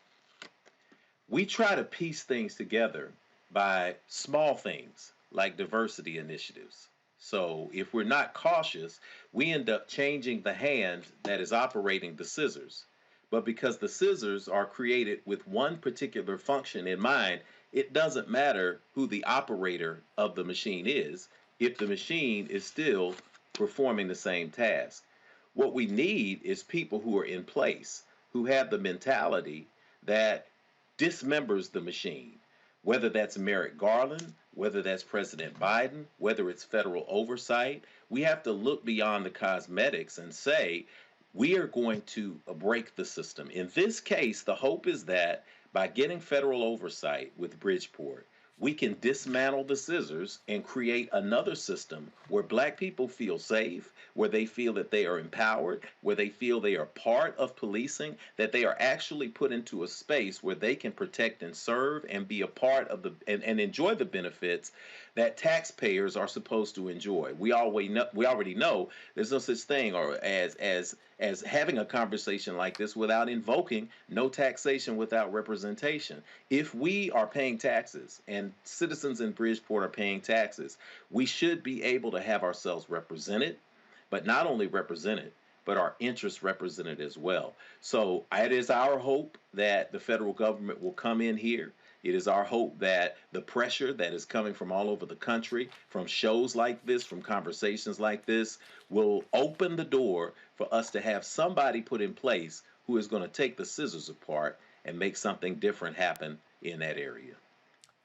We try to piece things together by small things like diversity initiatives. So if we're not cautious, we end up changing the hand that is operating the scissors. But because the scissors are created with one particular function in mind, it doesn't matter who the operator of the machine is if the machine is still performing the same task. What we need is people who are in place, who have the mentality that dismembers the machine, whether that's Merrick Garland, whether that's President Biden, whether it's federal oversight. We have to look beyond the cosmetics and say, we are going to break the system. In this case, the hope is that by getting federal oversight with Bridgeport, we can dismantle the scissors and create another system where Black people feel safe, where they feel that they are empowered, where they feel they are part of policing, that they are actually put into a space where they can protect and serve and be a part of and enjoy the benefits that taxpayers are supposed to enjoy. We already know there's no such thing as having a conversation like this without invoking no taxation without representation. If we are paying taxes and citizens in Bridgeport are paying taxes, we should be able to have ourselves represented, but not only represented, but our interests represented as well. So it is our hope that the federal government will come in here. It is our hope that the pressure that is coming from all over the country, from shows like this, from conversations like this, will open the door for us to have somebody put in place who is going to take the scissors apart and make something different happen in that area.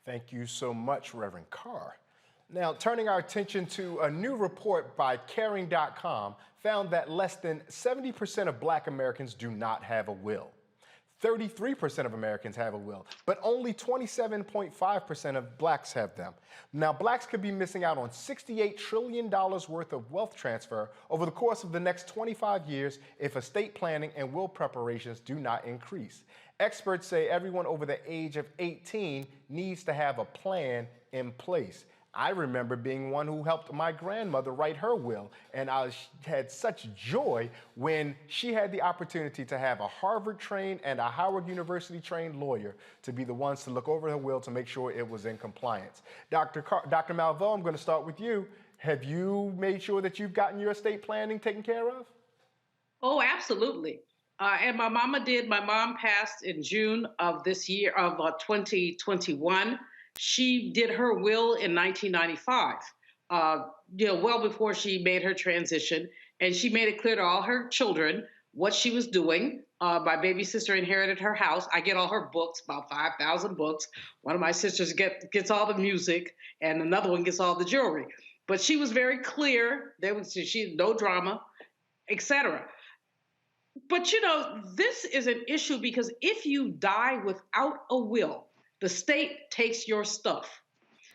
Thank you so much, Reverend Carr. Now, turning our attention to a new report by Caring.com found that less than 70% of Black Americans do not have a will. 33% of Americans have a will, but only 27.5% of Blacks have them. Now, Blacks could be missing out on $68 trillion worth of wealth transfer over the course of the next 25 years if estate planning and will preparations do not increase. Experts say everyone over the age of 18 needs to have a plan in place. I remember being one who helped my grandmother write her will, and I had such joy when she had the opportunity to have a Harvard-trained and a Howard University-trained lawyer to be the ones to look over her will to make sure it was in compliance. Dr. Malveaux, I'm going to start with you. Have you made sure that you've gotten your estate planning taken care of? Oh, absolutely. And my mama did. My mom passed in June of this year, of 2021. She did her will in 1995, well before she made her transition. And she made it clear to all her children what she was doing. My baby sister inherited her house. I get all her books, about 5,000 books. One of my sisters gets all the music, and another one gets all the jewelry. But she was very clear. She no drama, etc. But this is an issue because if you die without a will, the state takes your stuff.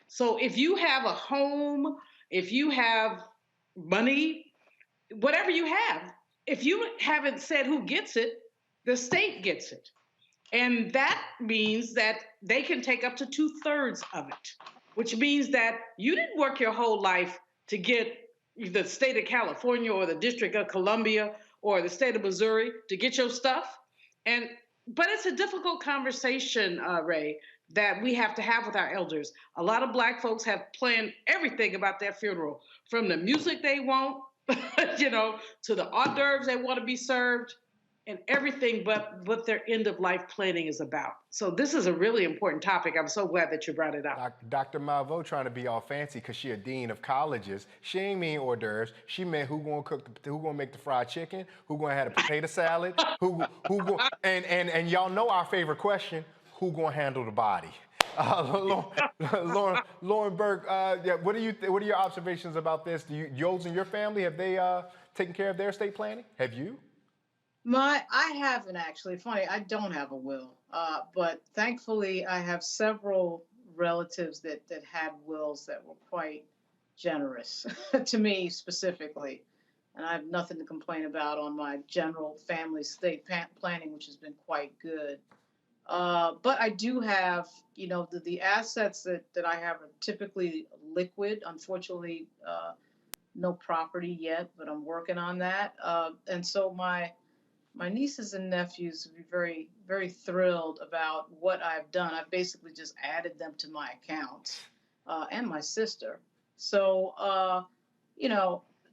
So if you have a home, if you have money, whatever you have, if you haven't said who gets it, the state gets it. And that means that they can take up to 2/3 of it, which means that you didn't work your whole life to get the state of California or the District of Columbia or the state of Missouri to get your stuff. But it's a difficult conversation, Ray, that we have to have with our elders. A lot of Black folks have planned everything about their funeral, from the music they want, to the hors d'oeuvres they want to be served, and everything but what their end of life planning is about. So this is a really important topic. I'm so glad that you brought it up. Dr. Malveaux trying to be all fancy because she a dean of colleges. She ain't mean hors d'oeuvres. She meant who gonna make the fried chicken, who gonna have a potato salad, and y'all know our favorite question, who gonna handle the body? Lauren Burke, what are your observations about this? Yours and your family, have they taken care of their estate planning? Have you? I haven't actually. Funny, I don't have a will, but thankfully I have several relatives that had wills that were quite generous to me specifically, and I have nothing to complain about on my general family estate planning, which has been quite good. But I do have, the assets that I have are typically liquid. Unfortunately, no property yet, but I'm working on that. And so my nieces and nephews would be very, very thrilled about what I've done. I've basically just added them to my accounts, and my sister. So,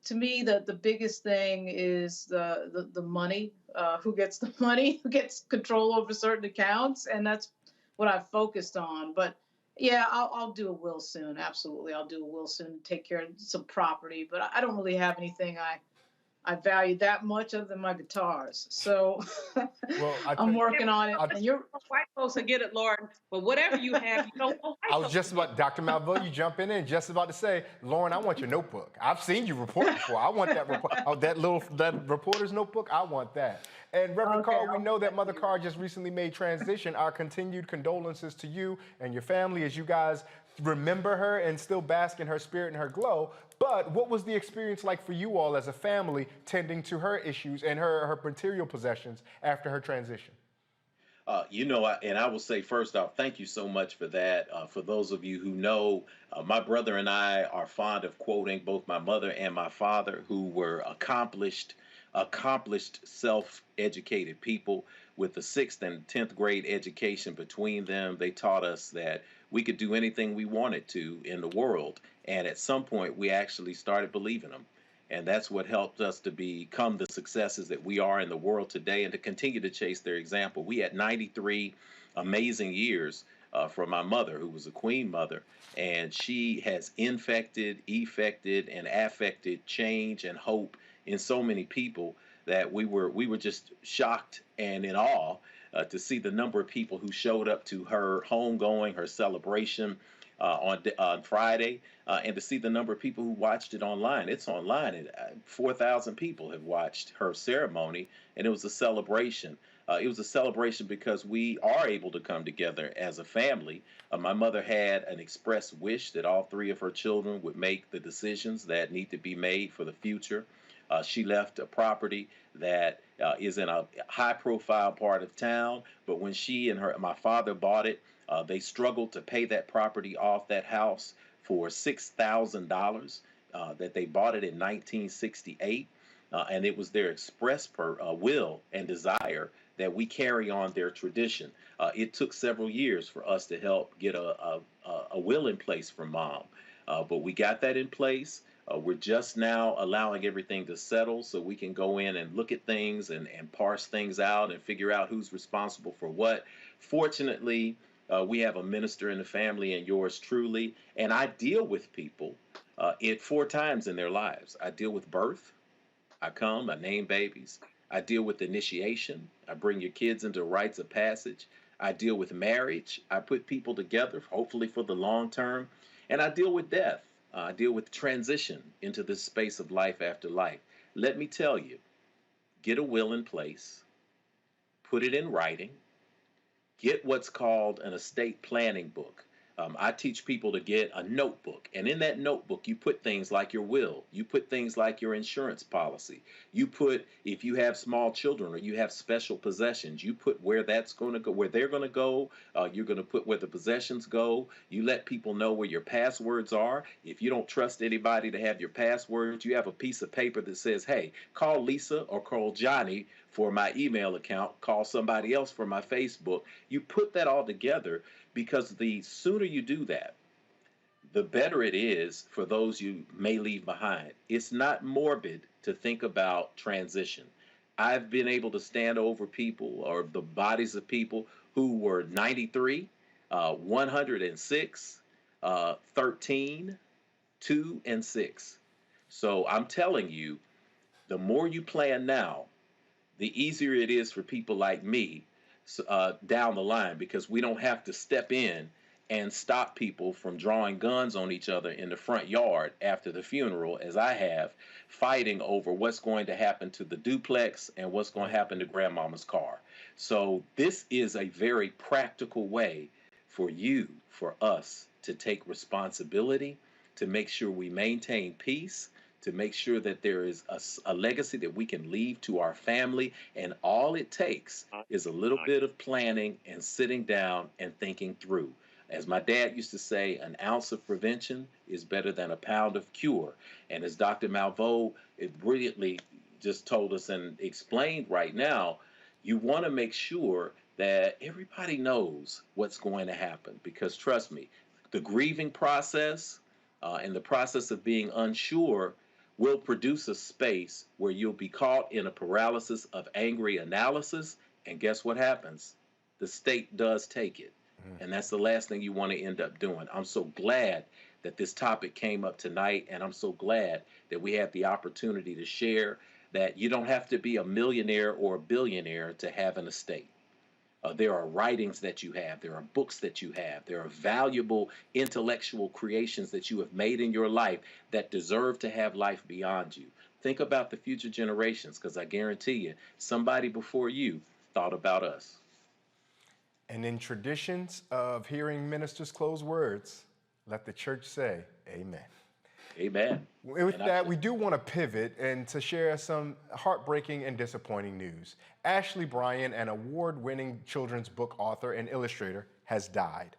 to me, the biggest thing is the money. Who gets the money? Who gets control over certain accounts? And that's what I've focused on. But yeah, I'll do a will soon. Absolutely, I'll do a will soon. Take care of some property. But I don't really have anything I value that much other than my guitars. So I'm working on it. And you're white folks will get it, Lauren. But whatever you have, you don't know. I was just about, Dr. Malveaux, you jump in and just about to say, Lauren, I want your notebook. I've seen you report before. I want that report. that reporter's notebook. I want that. And Reverend Carr, we know that Mother Carr just recently made transition. Our continued condolences to you and your family as you guys remember her and still bask in her spirit and her glow. But what was the experience like for you all as a family tending to her issues and her material possessions after her transition? And I will say first off, thank you so much for that. For those of you who know, my brother and I are fond of quoting both my mother and my father, who were accomplished, self-educated people with a 6th and 10th grade education between them. They taught us that we could do anything we wanted to in the world. And at some point, we actually started believing them. And that's what helped us to become the successes that we are in the world today and to continue to chase their example. We had 93 amazing years from my mother, who was a queen mother. And she has infected, effected, and affected change and hope in so many people that we were just shocked and in awe to see the number of people who showed up to her homegoing, her celebration on Friday, and to see the number of people who watched it online. It's online, and 4,000 people have watched her ceremony, and it was a celebration. It was a celebration because we are able to come together as a family. My mother had an express wish that all three of her children would make the decisions that need to be made for the future. She left a property that is in a high-profile part of town, but when she and my father bought it, they struggled to pay that property off, that house, for $6,000. That they bought it in 1968, and it was their express will and desire that we carry on their tradition. It took several years for us to help get a will in place for Mom, but we got that in place. We're just now allowing everything to settle so we can go in and look at things and parse things out and figure out who's responsible for what. Fortunately, we have a minister in the family, and yours truly, and I deal with people 4 times in their lives. I deal with birth. I name babies. I deal with initiation. I bring your kids into rites of passage. I deal with marriage. I put people together, hopefully for the long term. And I deal with death. I deal with transition into this space of life after life. Let me tell you, get a will in place, put it in writing, get what's called an estate planning book. I teach people to get a notebook, and in that notebook, you put things like your will, you put things like your insurance policy, you put, if you have small children or you have special possessions, you put where that's going to go, where they're going to go, you're going to put where the possessions go, you let people know where your passwords are. If you don't trust anybody to have your passwords, you have a piece of paper that says, hey, call Lisa or call Johnny for my email account, call somebody else for my Facebook. You put that all together, because the sooner you do that, the better it is for those you may leave behind. It's not morbid to think about transition. I've been able to stand over people, or the bodies of people who were 93, 106, 13, 2, and 6. So I'm telling you, the more you plan now, the easier it is for people like me down the line, because we don't have to step in and stop people from drawing guns on each other in the front yard after the funeral, as I have, fighting over what's going to happen to the duplex and what's going to happen to grandmama's car. So this is a very practical way for you, for us, to take responsibility, to make sure we maintain peace, to make sure that there is a legacy that we can leave to our family. And all it takes is a little bit of planning and sitting down and thinking through. As my dad used to say, an ounce of prevention is better than a pound of cure. And as Dr. Malveaux brilliantly just told us and explained right now, you want to make sure that everybody knows what's going to happen. Because trust me, the grieving process and the process of being unsure will produce a space where you'll be caught in a paralysis of angry analysis. And guess what happens? The state does take it. And that's the last thing you want to end up doing. I'm so glad that this topic came up tonight, and I'm so glad that we had the opportunity to share that you don't have to be a millionaire or a billionaire to have an estate. There are writings that you have, there are books that you have, there are valuable intellectual creations that you have made in your life that deserve to have life beyond you. Think about the future generations, because I guarantee you, somebody before you thought about us. And in traditions of hearing ministers' close words, let the church say, amen. Amen. With that, we do want to pivot and to share some heartbreaking and disappointing news. Ashley Bryan, an award-winning children's book author and illustrator, has died.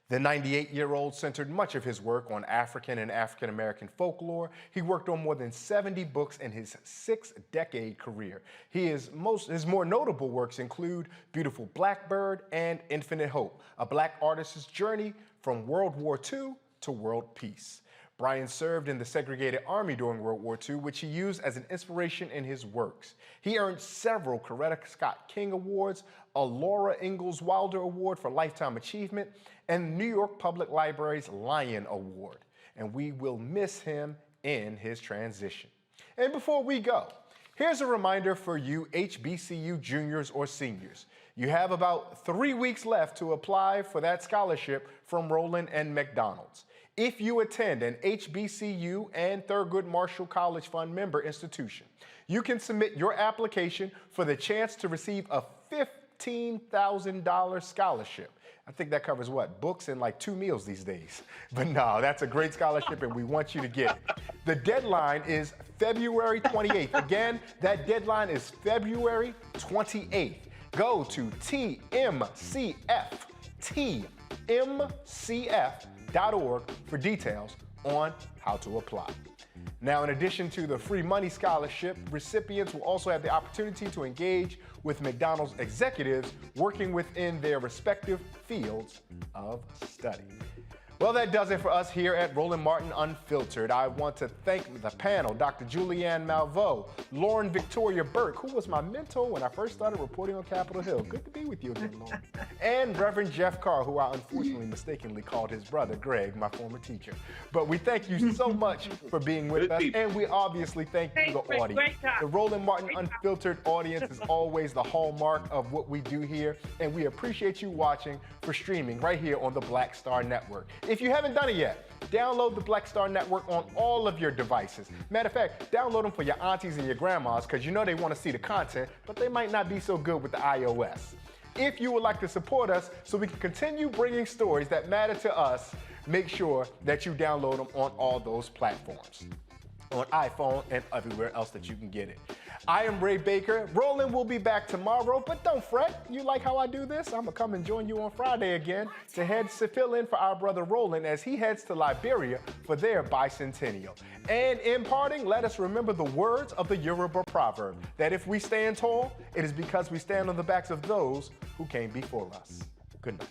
The 98-year-old centered much of his work on African and African-American folklore. He worked on more than 70 books in his 6-decade career. His more notable works include Beautiful Blackbird and Infinite Hope, a Black artist's journey from World War II to world peace. Bryan served in the segregated army during World War II, which he used as an inspiration in his works. He earned several Coretta Scott King Awards, a Laura Ingalls Wilder Award for Lifetime Achievement, and New York Public Library's Lion Award. And we will miss him in his transition. And before we go, here's a reminder for you HBCU juniors or seniors. You have about 3 weeks left to apply for that scholarship from Roland and McDonald's. If you attend an HBCU and Thurgood Marshall College Fund member institution, you can submit your application for the chance to receive a $15,000 scholarship. I think that covers what? Books and like 2 meals these days. But no, that's a great scholarship and we want you to get it. The deadline is February 28th. Again, that deadline is February 28th. Go to tmcf.org for details on how to apply. Now, in addition to the free money scholarship, recipients will also have the opportunity to engage with McDonald's executives working within their respective fields of study. Well, that does it for us here at Roland Martin Unfiltered. I want to thank the panel, Dr. Julianne Malveaux, Lauren Victoria Burke, who was my mentor when I first started reporting on Capitol Hill. Good to be with you again, Lauren. And Reverend Jeff Carr, who I unfortunately mistakenly called his brother, Greg, my former teacher. But we thank you so much for being with us, and we obviously thank you, the audience. The Roland Martin Unfiltered audience is always the hallmark of what we do here, and we appreciate you watching for streaming right here on the Black Star Network. If you haven't done it yet, download the Black Star Network on all of your devices. Matter of fact, download them for your aunties and your grandmas because you know they want to see the content, but they might not be so good with the iOS. If you would like to support us so we can continue bringing stories that matter to us, make sure that you download them on all those platforms, on iPhone and everywhere else that you can get it. I am Ray Baker. Roland will be back tomorrow, but don't fret. You like how I do this? I'm going to come and join you on Friday again to fill in for our brother Roland as he heads to Liberia for their bicentennial. And in parting, let us remember the words of the Yoruba proverb that if we stand tall, it is because we stand on the backs of those who came before us. Good night.